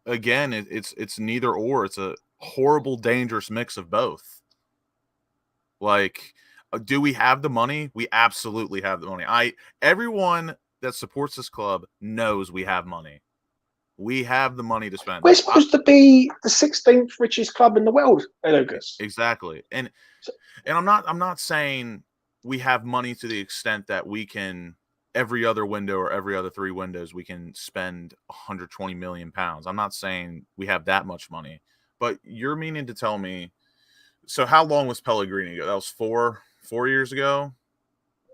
again, it's neither or. It's a horrible, dangerous mix of both. Like, do we have the money? We absolutely have the money. Everyone that supports this club knows we have money. We have the money to spend. We're supposed to be the 16th richest club in the world, Lucas. Exactly. And I'm not saying we have money to the extent that we can, every other window or every other 3 windows, we can spend 120 million pounds. I'm not saying we have that much money, but you're meaning to tell me, so how long was Pellegrini ago? That was 4 years ago?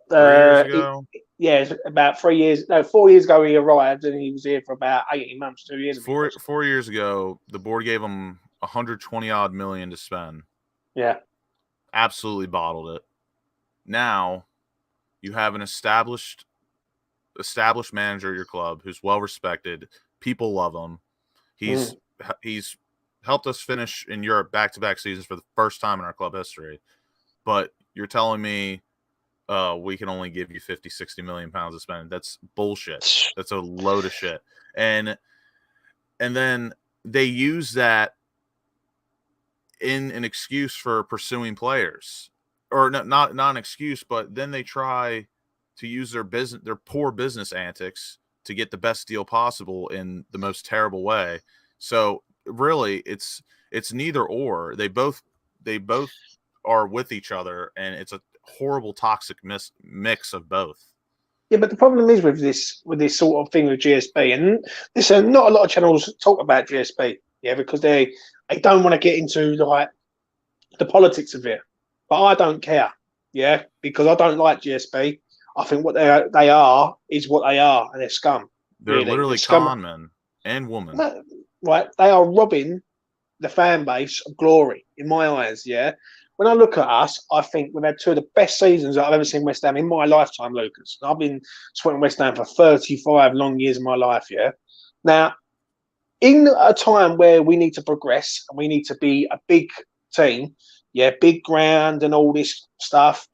3 years ago? It's about 3 years. No, 4 years ago he arrived, and he was here for about 18 months, 2 years. 4 years ago, the board gave him 120 odd million to spend. Yeah. Absolutely bottled it. Now you have an established manager at your club who's well respected. People love him. He's helped us finish in Europe back-to-back seasons for the first time in our club history. But you're telling me we can only give you 50, 60 million pounds to spend. That's bullshit. That's a load of shit. And then they use that in an excuse for pursuing players. Or not an excuse, but then they try to use their poor business antics to get the best deal possible in the most terrible way. So really, it's neither or. They both are with each other, and it's a horrible, toxic mix of both. Yeah, but the problem is with this sort of thing with GSP, and listen, not a lot of channels talk about GSP, because they don't want to get into like the politics of it. But I don't care, because I don't like GSP. I think what they are is what they are, and they're scum. They're literally con men and women. No, right? They are robbing the fan base of glory in my eyes. Yeah. When I look at us, I think we've had 2 of the best seasons that I've ever seen West Ham in my lifetime, Lucas. I've been supporting West Ham for 35 long years of my life. Yeah. Now, in a time where we need to progress and we need to be a big team, big ground and all this stuff,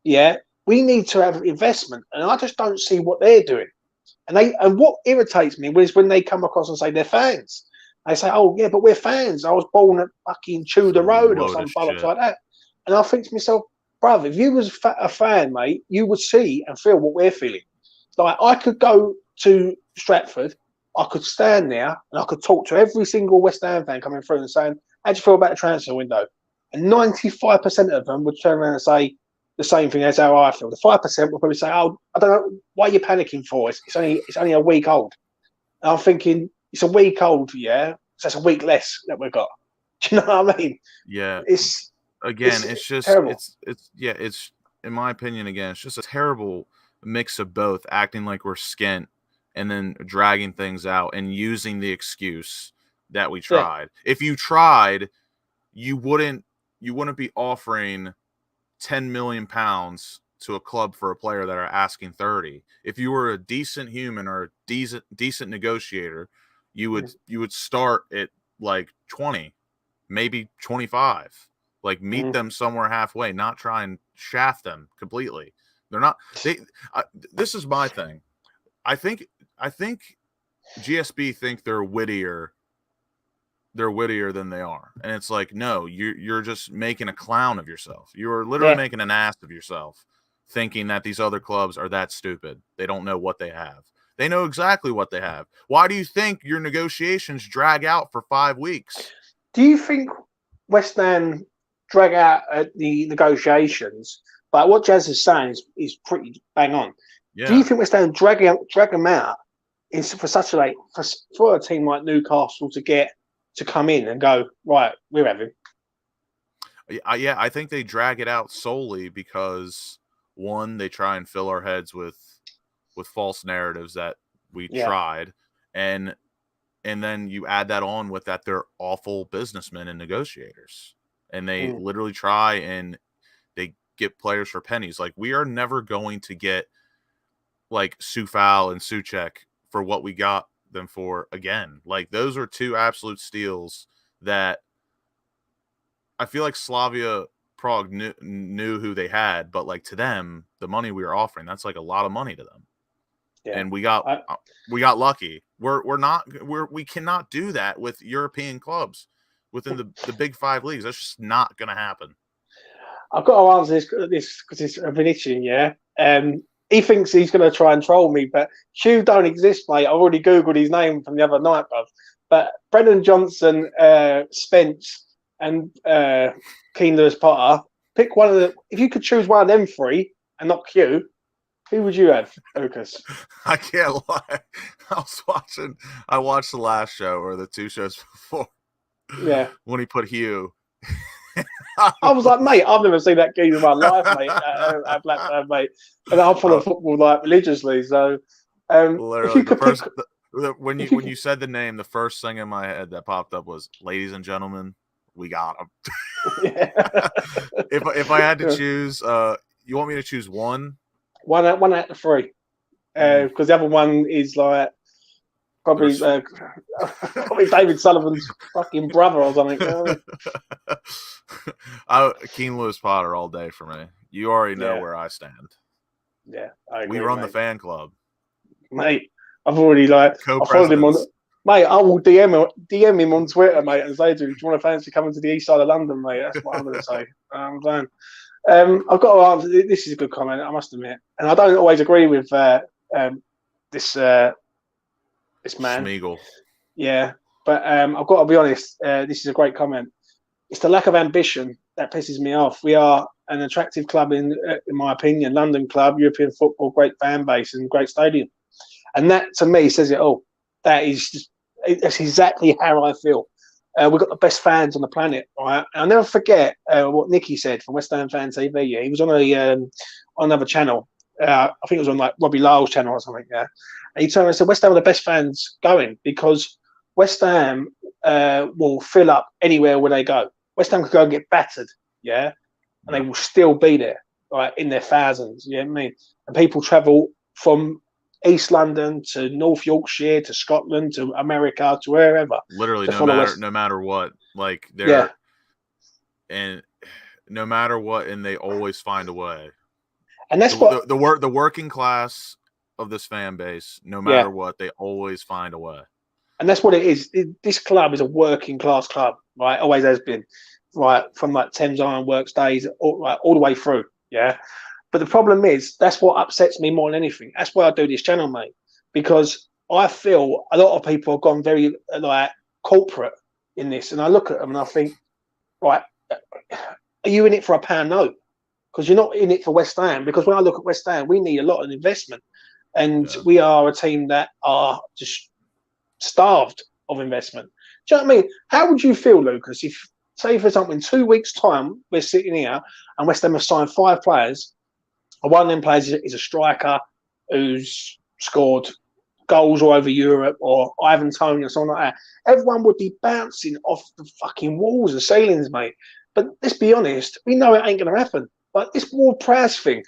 we need to have investment, and I just don't see what they're doing. And what irritates me is when they come across and say they're fans. They say, "Oh yeah, but we're fans. I was born at fucking Tudor Road or some bollocks like that." And I think to myself, brother, if you was a fan, mate, you would see and feel what we're feeling. Like, I could go to Stratford, I could stand there, and I could talk to every single West Ham fan coming through and saying, "How do you feel about the transfer window?" And 95% of them would turn around and say the same thing as how I feel. The 5% will probably say, "Oh, I don't know, why are you panicking for? It's only a week old." And I'm thinking, it's a week old, so that's a week less that we've got. Do you know what I mean? Yeah. It's just terrible. It's in my opinion, again, it's just a terrible mix of both, acting like we're skint and then dragging things out and using the excuse that we tried. If you tried, you wouldn't be offering 10 million pounds to a club for a player that are asking 30. If you were a decent human or a decent negotiator, you would start at like 20, maybe 25. Like, meet them somewhere halfway, not try and shaft them completely. They're not. This is my thing. I think GSB think they're wittier. They're wittier than they are, and it's like, no, you're just making a clown of yourself. You're literally making an ass of yourself, thinking that these other clubs are that stupid. They don't know what they have. They know exactly what they have. Why do you think your negotiations drag out for 5 weeks? Do you think West Ham drag out the negotiations? But what Jazz is saying is pretty bang on. Yeah. Do you think West Ham drag them out for such a for a team like Newcastle to come in and go, right, we're having? Yeah, I think they drag it out solely because, one, they try and fill our heads with with false narratives that we Yeah. tried, and then you add that on with that they're awful businessmen and negotiators, and they literally try and they get players for pennies. Like, we are never going to get like Sufal and Suchek for what we got them for again. Like, those are two absolute steals that I feel like Slavia Prague knew who they had, but like, to them, the money we were offering, that's like a lot of money to them. Yeah. And we got lucky. We cannot do that with European clubs within the big five leagues. That's just not going to happen. I've got to answer this because I've been itching. Yeah. He thinks he's going to try and troll me, but Hugh don't exist, mate. I've already Googled his name from the other night, bruv. But Brendan Johnson, Spence, and Keane Lewis Potter, pick one of the. If you could choose one of them three and not Hugh, who would you have, Lucas? I can't lie. I watched the last show or the two shows before. Yeah. When he put Hugh. I was like, mate, I've never seen that game in my life, mate. At Blackburn, mate. And I follow football like religiously. So, literally, if you could when you said the name, the first thing in my head that popped up was, "Ladies and gentlemen, we got him." Yeah. if I had to choose, you want me to choose one? One out of three, because the other one is like probably David Sullivan's fucking brother or something. Keane Lewis Potter all day for me. You already know where I stand. Yeah, I agree, we run mate. The fan club, mate. I've already I followed him on. Mate, I will DM him on Twitter, mate, and say, "Do you want to fancy coming to the east side of London, mate?" That's what I'm going to say. I'm fine. I've got to answer. This is a good comment, I must admit, and I don't always agree with this man. Schmeigel. Yeah, but I've got to be honest. This is a great comment. It's the lack of ambition that pisses me off. We are an attractive club, in my opinion, London club, European football, great fan base, and great stadium, and that to me says it all. That's exactly how I feel. We've got the best fans on the planet, right? And I'll never forget what Nicky said from West Ham Fan TV. Yeah, he was on on another channel. I think it was on like Robbie Lyle's channel or something. Yeah, and he turned around and said West Ham are the best fans going because West Ham will fill up anywhere where they go. West Ham could go and get battered, yeah, and they will still be there, right, in their thousands. You know what I mean? And people travel from East London to North Yorkshire to Scotland to America to wherever. Literally, no matter what, like and no matter what, and they always find a way. And that's the working class of this fan base. No matter what, they always find a way. And that's what it is. This club is a working class club, right? Always has been, right? From like Thames Iron Works days, all the way through, yeah. But the problem is, that's what upsets me more than anything. That's why I do this channel, mate, because I feel a lot of people have gone very like corporate in this, and I look at them and I think, right, are you in it for a pound note? Because you're not in it for West Ham. Because when I look at West Ham, we need a lot of investment, and we are a team that are just starved of investment. Do you know what I mean? How would you feel, Lucas, if, say, for example, in 2 weeks' time, we're sitting here and West Ham have signed 5 players, and one of them players is a striker who's scored goals all over Europe, or Ivan Toney or something like that? Everyone would be bouncing off the fucking walls and ceilings, mate. But let's be honest, we know it ain't going to happen. But this Ward-Prowse thing,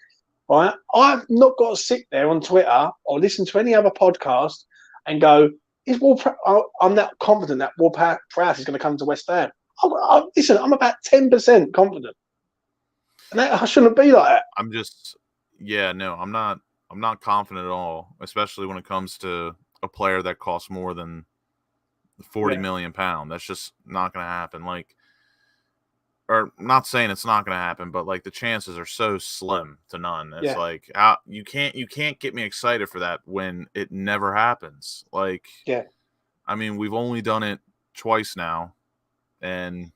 right? I've not got to sit there on Twitter or listen to any other podcast and go, I'm not confident that Ward-Prowse is going to come to West Ham. Listen, I'm about 10% confident, and I shouldn't be like that. I'm not confident at all, especially when it comes to a player that costs more than £40 million. That's just not going to happen. Like, or not saying it's not going to happen, but like the chances are so slim to none. It's like you can't get me excited for that when it never happens. Like, I mean, we've only done it twice now, and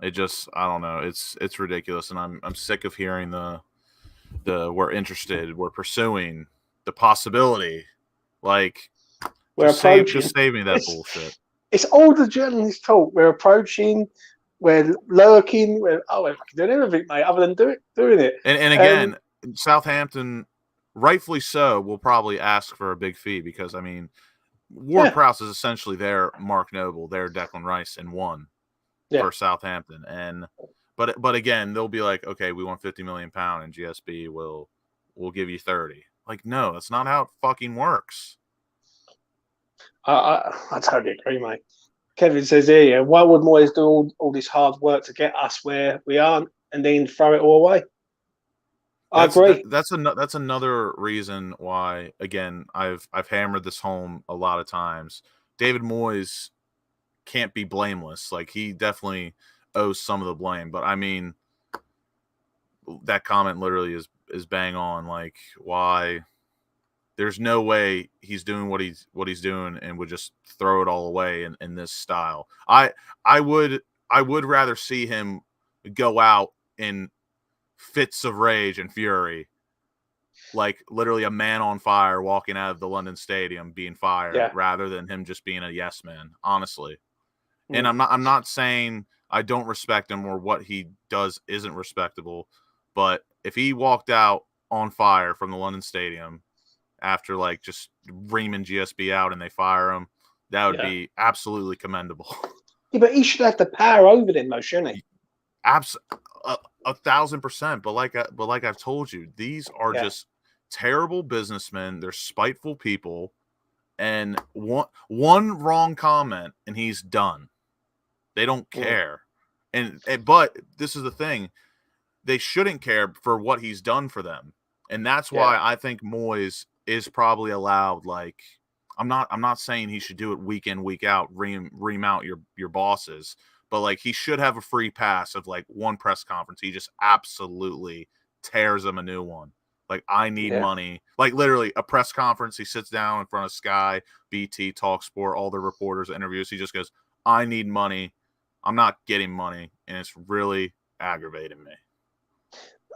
it just, I don't know. It's ridiculous, and I'm sick of hearing the we're interested, we're pursuing the possibility. Like, just save me that bullshit. It's all the journalist talk. We're approaching. We're lurking. We're doing everything, mate, other than doing it. And again, Southampton rightfully so, will probably ask for a big fee because, I mean, Ward-Prowse is essentially their Mark Noble, their Declan Rice in one for Southampton. And but again, they'll be like, okay, we want £50 million and GSB will give you 30. Like, no, that's not how it fucking works. I totally agree, mate. Kevin says here, yeah, why would Moyes do all this hard work to get us where we aren't and then throw it all away? I agree. That's another reason why, again, I've hammered this home a lot of times. David Moyes can't be blameless. Like, he definitely owes some of the blame. But I mean, that comment literally is bang on. Like, why? There's no way he's doing what he's doing and would just throw it all away in this style. I would rather see him go out in fits of rage and fury, like literally a man on fire walking out of the London Stadium being fired, rather than him just being a yes man, honestly. And I'm not saying I don't respect him or what he does isn't respectable, but if he walked out on fire from the London Stadium after like just reaming GSB out and they fire him, that would be absolutely commendable. Yeah, but he should have the power over them, though, shouldn't he? 1,000%. But like I've told you, these are just terrible businessmen. They're spiteful people, and one wrong comment and he's done. They don't care, and but this is the thing: they shouldn't care for what he's done for them, and that's why I think Moyes is probably allowed. Like, I'm not saying he should do it week in, week out, ream out your bosses. But, like, he should have a free pass of, like, one press conference. He just absolutely tears them a new one. Like, I need money. Like, literally, a press conference. He sits down in front of Sky, BT, TalkSport, all the reporters, interviews. He just goes, I need money. I'm not getting money. And it's really aggravating me.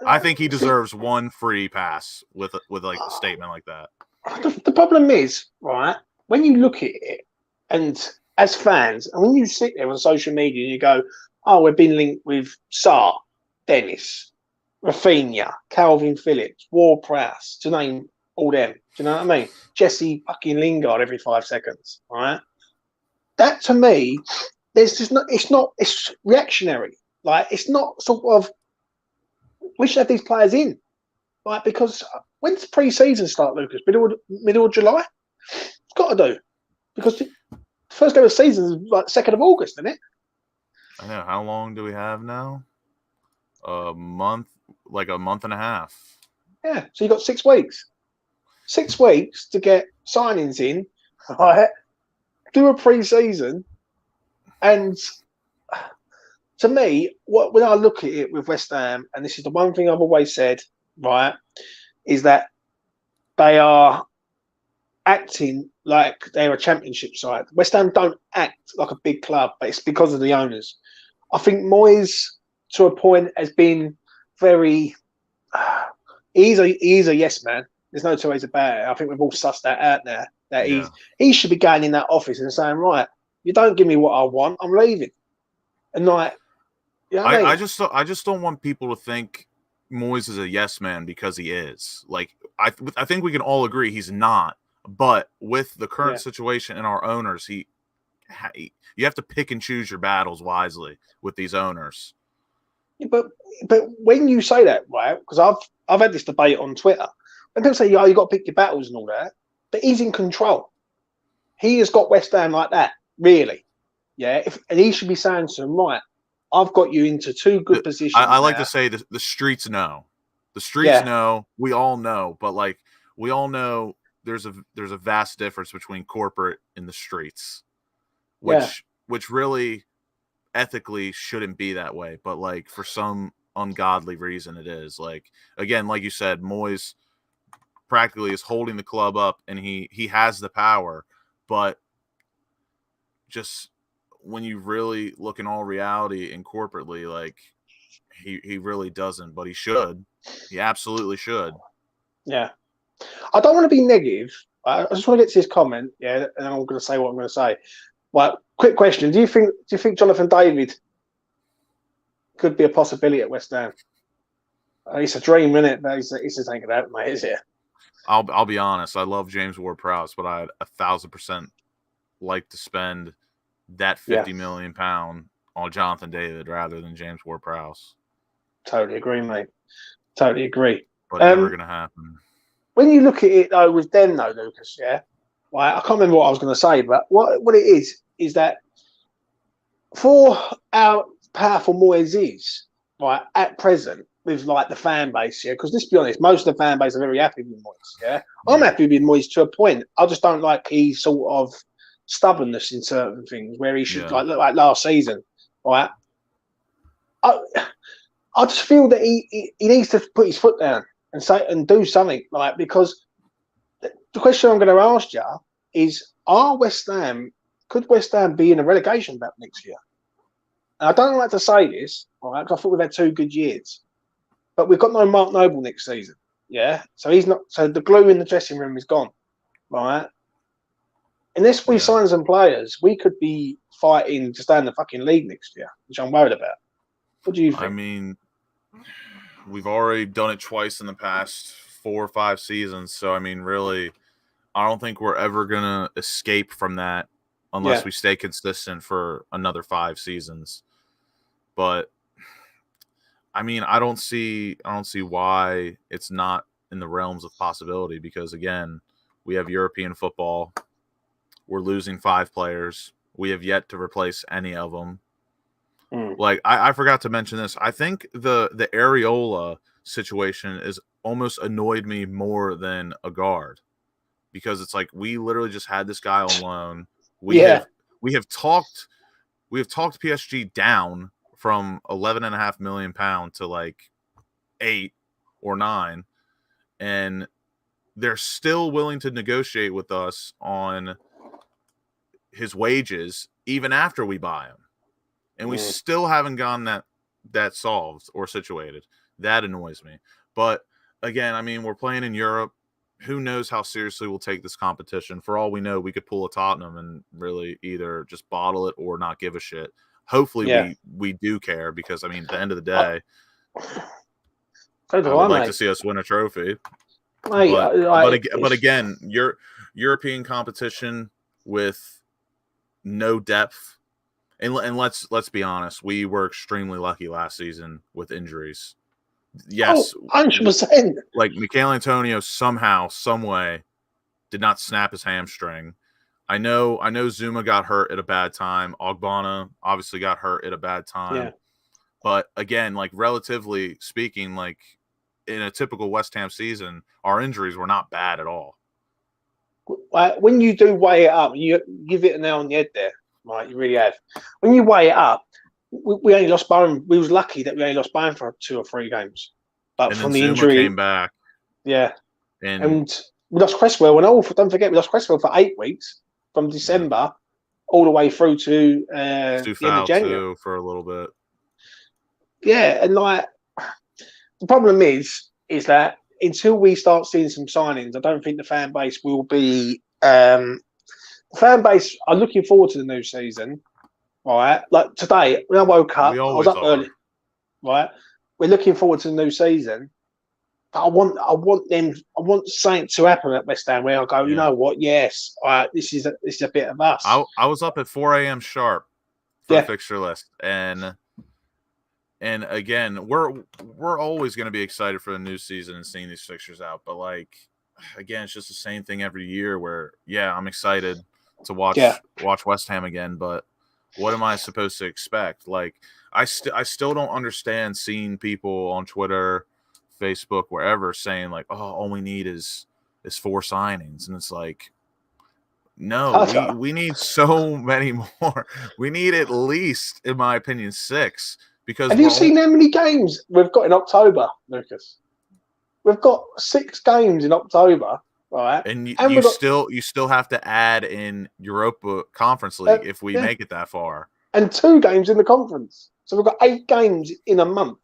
I think he deserves one free pass with like, a statement like that. The problem is, right, when you look at it, and as fans, and when you sit there on social media and you go, oh, we've been linked with Sarr, Dennis, Rafinha, Calvin Phillips, Ward-Prowse, to name all them. Do you know what I mean? Jesse fucking Lingard every 5 seconds, right? That, to me, it's reactionary. Like, it's not sort of, we should have these players in. Like, because when's pre-season start, Lucas? Middle of July? It's got to do. Because the first game of the season is like 2nd of August, isn't it? I know. How long do we have now? A month and a half. Yeah. So you got 6 weeks. 6 weeks to get signings in, right? Do a pre-season. And to me, when I look at it with West Ham, and this is the one thing I've always said, right, is that they are acting like they're a championship side. West Ham don't act like a big club, but it's because of the owners. I think Moyes, to a point, has been very. He's a yes man. There's no two ways about it. I think we've all sussed that out now. That he should be going in that office and saying, right, you don't give me what I want, I'm leaving. And like, you know what I mean? I just don't want people to think Moyes is a yes man because he is. Like, I think we can all agree he's not. But with the current situation and our owners, you have to pick and choose your battles wisely with these owners. Yeah, but when you say that, right? Because I've had this debate on Twitter, and people say, "Oh, you got to pick your battles and all that," but he's in control. He has got West Ham like that, really. Yeah, and he should be saying to them, "Right, I've got you into 2 good positions." I like to say the streets know. The streets know. We all know, but like we all know. There's a vast difference between corporate and the streets, which really ethically shouldn't be that way, but like for some ungodly reason it is. Like, again, like you said, Moyes practically is holding the club up, and he has the power, but just when you really look in all reality and corporately, like he really doesn't, but he should. He absolutely should. Yeah. I don't want to be negative. I just want to get to his comment, and then I'm going to say what I'm going to say. Well, quick question: Do you think Jonathan David could be a possibility at West Ham? It's a dream, isn't it? But he just ain't going to happen, mate, is it? I'll be honest. I love James Ward-Prowse, but I'd 1,000% like to spend that £50 million on Jonathan David rather than James Ward-Prowse. Totally agree, mate. Totally agree. But never going to happen. When you look at it though, with them though, Lucas, yeah, right, I can't remember what I was going to say, but what it is that for our powerful Moyes is right at present with like the fan base, yeah, because let's be honest, most of the fan base are very happy with Moyes, yeah. I'm happy with Moyes to a point. I just don't like his sort of stubbornness in certain things where he should like last season, right? I just feel that he needs to put his foot down and say and do something, like, because the question I'm going to ask you is: could West Ham be in a relegation battle next year? And I don't like to say this, all right, because I thought we've had 2 good years, but we've got no Mark Noble next season, yeah. So he's not. So the glue in the dressing room is gone, right? Unless we sign some players, we could be fighting to stay in the fucking league next year, which I'm worried about. What do you think? I mean, we've already done it twice in the past 4 or 5 seasons. So, I mean, really, I don't think we're ever going to escape from that unless we stay consistent for another 5 seasons. But, I mean, I don't see why it's not in the realms of possibility because, again, we have European football. We're losing 5 players. We have yet to replace any of them. Like, I forgot to mention this. I think the Areola situation is almost annoyed me more than Aguerd because it's like we literally just had this guy on loan. We have talked PSG down from £11.5 million to like 8 or 9, and they're still willing to negotiate with us on his wages even after we buy him. And we still haven't gotten that solved or situated. That annoys me. But again, I mean, we're playing in Europe. Who knows how seriously we'll take this competition? For all we know, we could pull a Tottenham and really either just bottle it or not give a shit. Hopefully we do care because, I mean, at the end of the day, I would like to see us win a trophy. But again, European competition with no depth. And let's be honest, we were extremely lucky last season with injuries. Yes, 100%. Like Michail Antonio somehow, some way, did not snap his hamstring. I know Zuma got hurt at a bad time. Ogbonna obviously got hurt at a bad time. Yeah. But again, like relatively speaking, like in a typical West Ham season, our injuries were not bad at all. When you do weigh it up, you give it a nail on the head there. Right, you really have. When you weigh it up, we only lost Bowen. We was lucky that we only lost Bowen for 2 or 3 games, but and from the Zuma injury, came back. Yeah, and we lost Cresswell. And don't forget, we lost Cresswell for 8 weeks from December all the way through to the end of January for a little bit. Yeah, and like the problem is that until we start seeing some signings, I don't think the fan base will be. Fan base are looking forward to the new season, right? Like today, when I woke up, I was up early, right? We're looking forward to the new season, but I want something to happen at West Ham where I go, you know what? Yes, all right, this is a bit of us. I was up at 4 a.m. sharp for the fixture list, and again, we're always going to be excited for the new season and seeing these fixtures out, but like again, it's just the same thing every year. Where I'm excited to watch West Ham again, but what am I supposed to expect? Like, I still don't understand seeing people on Twitter, Facebook, wherever saying like, "Oh, all we need is 4 signings," and it's like, no, we need so many more. We need at least, in my opinion, 6. Because have you seen how many games we've got in October, Lucas? We've got 6 games in October. Right, and you still have to add in Europa Conference League if we make it that far, and 2 games in the conference. So we've got 8 games in a month,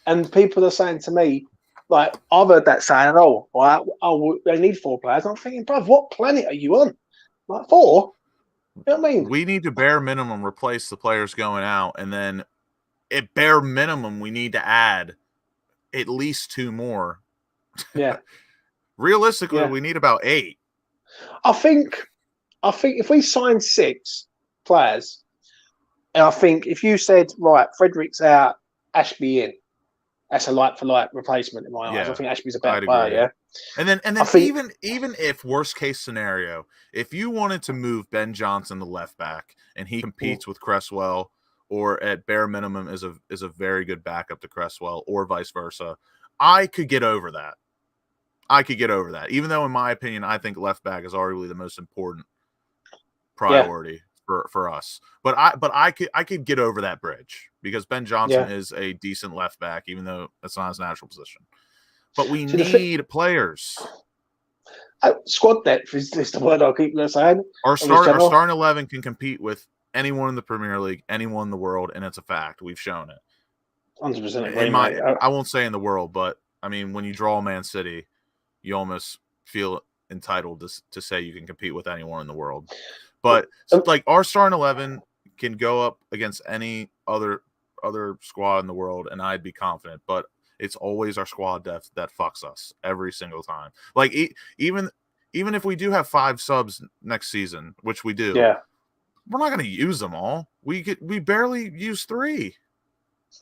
and people are saying to me, like, I've heard that saying, they need 4 players. I'm thinking, bruv, what planet are you on? Like 4? You know what I mean? We need to bare minimum replace the players going out, and then at bare minimum we need to add at least 2 more. Yeah. Realistically, Yeah. we need about 8. I think if we sign 6 players, and I think if you said, right, Frederick's out, Ashby in, that's a like-for-like replacement in my eyes. I Yeah, think Ashby's a better I'd player, agree. yeah? And then I think, even if worst case scenario, if you wanted to move Ben Johnson to left back and he competes with Cresswell, or at bare minimum is a very good backup to Cresswell, or vice versa, I could get over that. Even though in my opinion I think left back is arguably the most important priority for us. But I could get over that bridge because Ben Johnson is a decent left back, even though that's not his natural position. But we need players. Squad depth is the word I keep saying. Our starting 11 can compete with anyone in the Premier League, anyone in the world, and it's a fact. We've shown it. 100% agree, mate. I won't say in the world, but I mean, when you draw Man City, you almost feel entitled to say you can compete with anyone in the world. But like our starting 11 can go up against any other squad in the world, and I'd be confident. But it's always our squad depth that fucks us every single time. Like even if we do have 5 subs next season, which we do, we're not going to use them all. We barely use 3.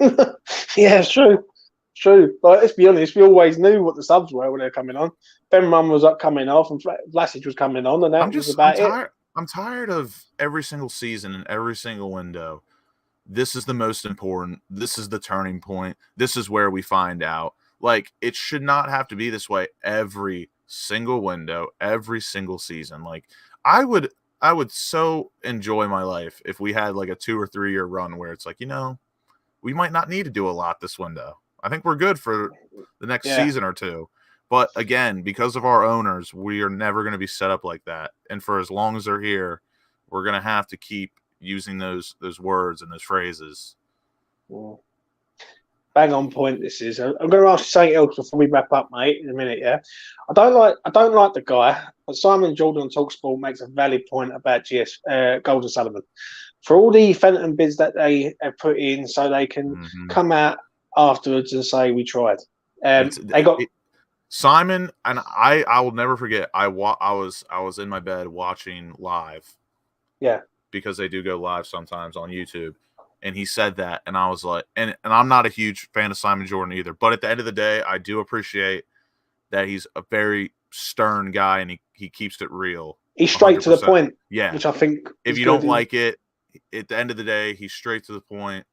Yeah, it's true. It's true. Like, let's be honest, we always knew what the subs were when they were coming on. Ben Run was coming off, and Vlasic was coming on, and that was about it. I'm tired of every single season and every single window. This is the most important. This is the turning point. This is where we find out. Like, it should not have to be this way every single window, every single season. Like, I would so enjoy my life if we had like a 2 or 3 year run where it's like, we might not need to do a lot this window. I think we're good for the next season or 2. But again, because of our owners, we are never going to be set up like that. And for as long as they're here, we're going to have to keep using those words and those phrases. Well, bang on point. This is. I'm going to ask you something else before we wrap up, mate. In a minute, yeah. I don't like the guy, but Simon Jordan on Talksport makes a valid point about Golden Sullivan. For all the Phantom bids that they have put in, so they can come out afterwards and say we tried. They got Simon, and I will never forget. I was in my bed watching live. Yeah. Because they do go live sometimes on YouTube. And he said that, and I was like, and I'm not a huge fan of Simon Jordan either. But at the end of the day, I do appreciate that he's a very stern guy and he keeps it real. He's straight 100%. To the point. Yeah. Which I think if you don't like it, at the end of the day, he's straight to the point,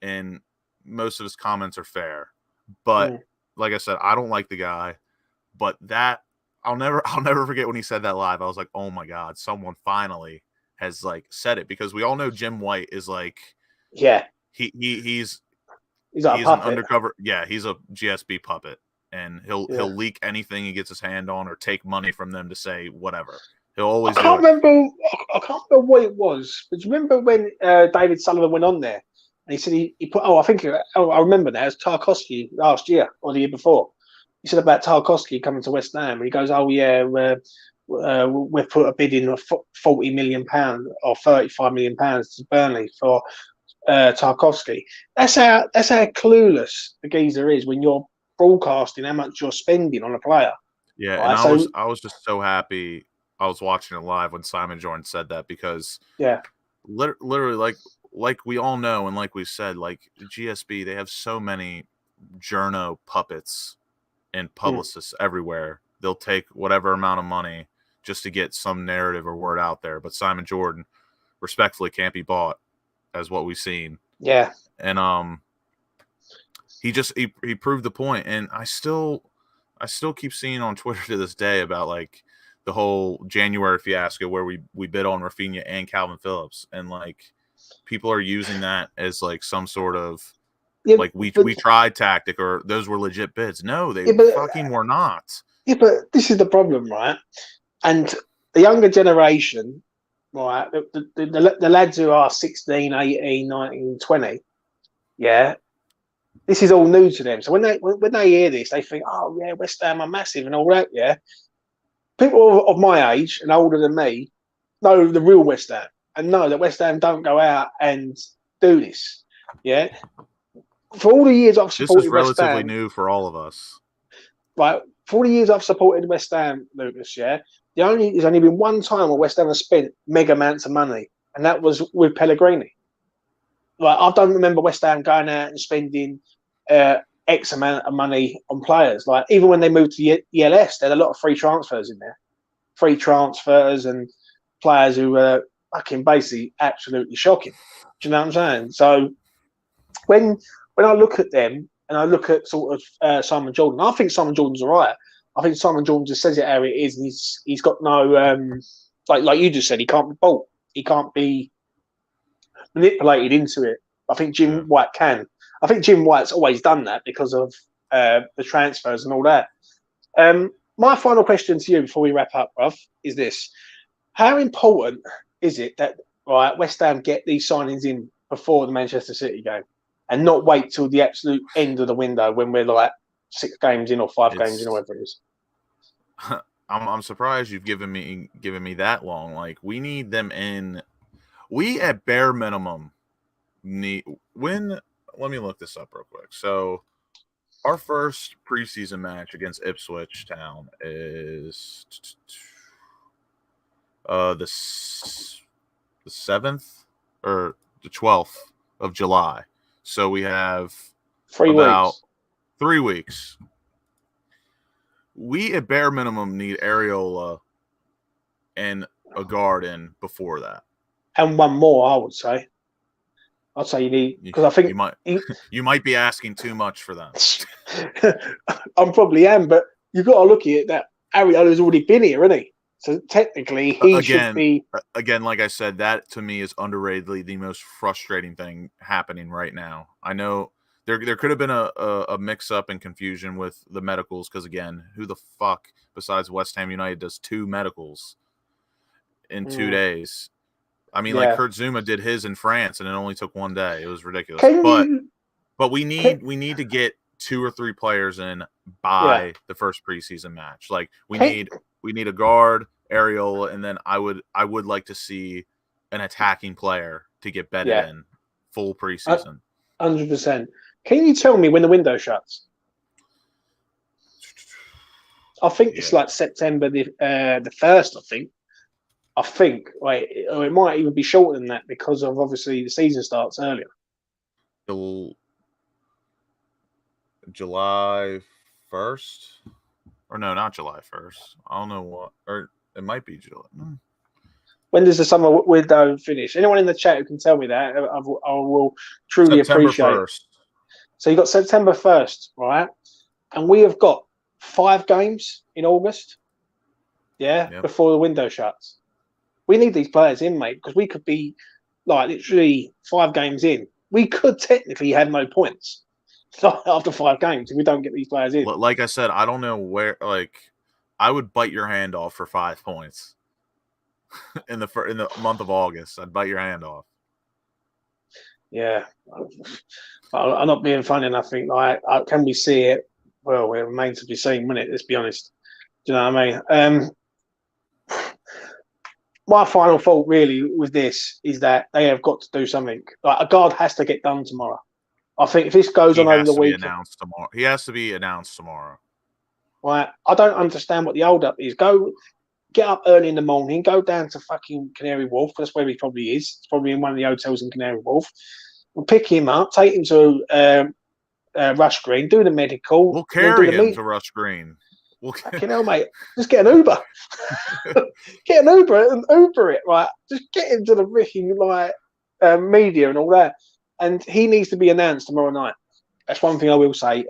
and most of his comments are fair. But like I said, I don't like the guy. But that I'll never forget when he said that live. I was like, oh my God, someone finally has like said it, because we all know Jim White is like, he's an undercover, he's a GSB puppet, and he'll leak anything he gets his hand on or take money from them to say whatever. He'll always. I can't remember what it was, but do you remember when David Sullivan went on there and he said he put? I remember now. It was Tarkowski last year or the year before. He said about Tarkowski coming to West Ham, and he goes, "Oh yeah, we've put a bid in of £40 million or £35 million to Burnley for Tarkowski." That's how clueless the geezer is when you're broadcasting how much you're spending on a player. Yeah, right? And I was just so happy I was watching it live when Simon Jordan said that, because literally like we all know, and like we said, like GSB, they have so many journo puppets and publicists everywhere. They'll take whatever amount of money just to get some narrative or word out there. But Simon Jordan, respectfully, can't be bought, as what we've seen. Yeah. And he proved the point. And I still keep seeing on Twitter to this day about like the whole January fiasco where we bid on Rafinha and Calvin Phillips, and like people are using that as like some sort of like we tried tactic, or those were legit bids. No, they fucking were not. Yeah, but this is the problem, right? And the younger generation, right, the lads who are 16, 18, 19, 20, this is all new to them. So when they hear this, they think, oh, yeah, West Ham are massive and all that, yeah. People of my age and older than me know the real West Ham and know that West Ham don't go out and do this, For all the years I've supported West Ham. This is relatively new for all of us. Right, For all the years I've supported West Ham, Lucas, yeah, there's only been one time where West Ham has spent mega amounts of money, and that was with Pellegrini. Like, I don't remember West Ham going out and spending X amount of money on players. Like, even when they moved to the ELS, there had a lot of free transfers in there. Free transfers and players who were fucking basically absolutely shocking. Do you know what I'm saying? So when I look at them and I look at sort of Simon Jordan, I think Simon Jordan's all right. I think Simon Jordan just says it how it is, and he's got no like you just said, he can't be bought. He can't be manipulated into it. I think Jim White can. I think Jim White's always done that because of the transfers and all that. My final question to you before we wrap up, bruv, is this. How important is it that West Ham get these signings in before the Manchester City game and not wait till the absolute end of the window when we're like 6 games in or 5 games in or whatever it is? I'm surprised you've given me that long. Like, we need them in. We at bare minimum need let me look this up real quick. So our first preseason match against Ipswich Town is the 7th or the 12th of July. So we have 3 weeks. 3 weeks. We at bare minimum need Areola and Aguerd in before that. And one more, I would say. I'd say you need, because I think you might be asking too much for them. I probably am, but you've got to look at it that Areola's already been here, isn't he? So technically, he should be. Again, like I said, that to me is underratedly the most frustrating thing happening right now. I know there could have been a mix-up and confusion with the medicals because, again, who the fuck besides West Ham United does 2 medicals in 2 days? I mean, like Kurt Zuma did his in France, and it only took 1 day. It was ridiculous. But we need to get 2 or 3 players in by the first preseason match. Like we need a guard, Areola, and then I would like to see an attacking player to get bedded in full preseason. 100%. Can you tell me when the window shuts? I think it's like September the 1st. I think, or it might even be shorter than that because of obviously the season starts earlier. July 1st? Or no, not July 1st. I don't know what. Or it might be July. When does the summer window finish? Anyone in the chat who can tell me that, I will truly September appreciate 1st. So you've got September 1st, right? And we have got 5 games in August, before the window shuts. We need these players in, mate, because we could be like literally 5 games in. We could technically have no points after 5 games if we don't get these players in. Like I said, I don't know where. Like, I would bite your hand off for 5 points in the month of August. I'd bite your hand off. Yeah, I'm not being funny. I think can we see it? Well, it remains to be seen, wouldn't it? Let's be honest. Do you know what I mean? My final thought really with this is that they have got to do something. Like, a guard has to get done tomorrow. I think if this goes on over the weekend, he has to be announced tomorrow. Right? I don't understand what the hold up is. Go get up early in the morning, go down to fucking Canary Wharf. That's where he probably is. It's probably in one of the hotels in Canary Wharf. We'll pick him up, take him to Rush Green, do the medical. We'll carry him to Rush Green. Fucking hell, mate. Just get an Uber. Get an Uber and Uber it, right? Just get into the freaking media and all that. And he needs to be announced tomorrow night. That's one thing I will say.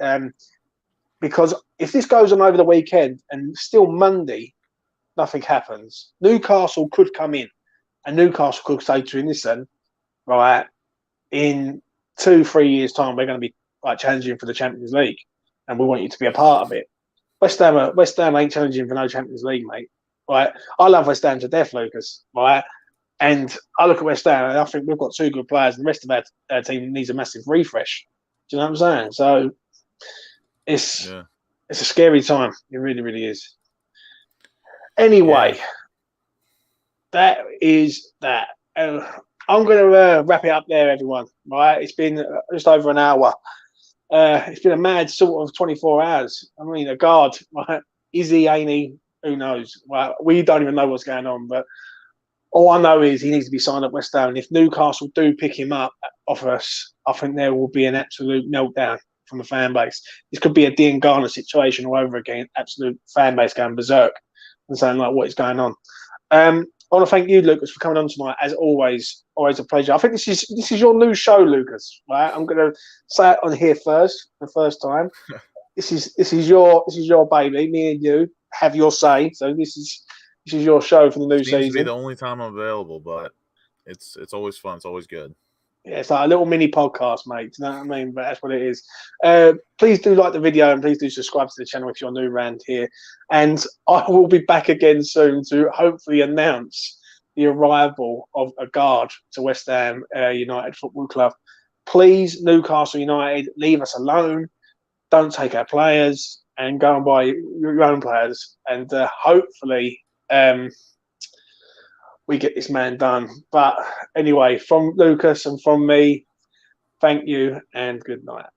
Because if this goes on over the weekend and still Monday, nothing happens, Newcastle could come in and Newcastle could say to him, listen, right, in 2-3 years' time, we're going to be challenging for the Champions League and we want you to be a part of it. West Ham ain't challenging for no Champions League, mate. Right? I love West Ham to death, Lucas. Right? And I look at West Ham and I think we've got 2 good players and the rest of our team needs a massive refresh. Do you know what I'm saying? So it's a scary time. It really, really is. Anyway, that is that. I'm going to wrap it up there, everyone. Right? It's been just over an hour. It's been a mad sort of 24 hours. I mean, Aguerd, right? Is he, ain't he? Who knows? Well, we don't even know what's going on, but all I know is he needs to be signed at West Ham. And if Newcastle do pick him up off us, I think there will be an absolute meltdown from the fan base. This could be a Dean Garner situation all over again. Absolute fan base going berserk and saying, like, what is going on? I want to thank you, Lucas, for coming on tonight. As always a pleasure. I think this is your new show, Lucas. Right? I'm going to say it on here first, the first time. This is your baby. Me and you have your say. So this is your show for the new season. Seems to be the only time I'm available, but it's always fun. It's always good. Yeah, it's like a little mini podcast, mate. You know what I mean? But that's what it is. Please do like the video and please do subscribe to the channel if you're new around here. And I will be back again soon to hopefully announce the arrival of Aguerd to West Ham United Football Club. Please, Newcastle United, leave us alone. Don't take our players and go and buy your own players. And hopefully we get this man done. But anyway, from Lucas and from me, thank you and good night.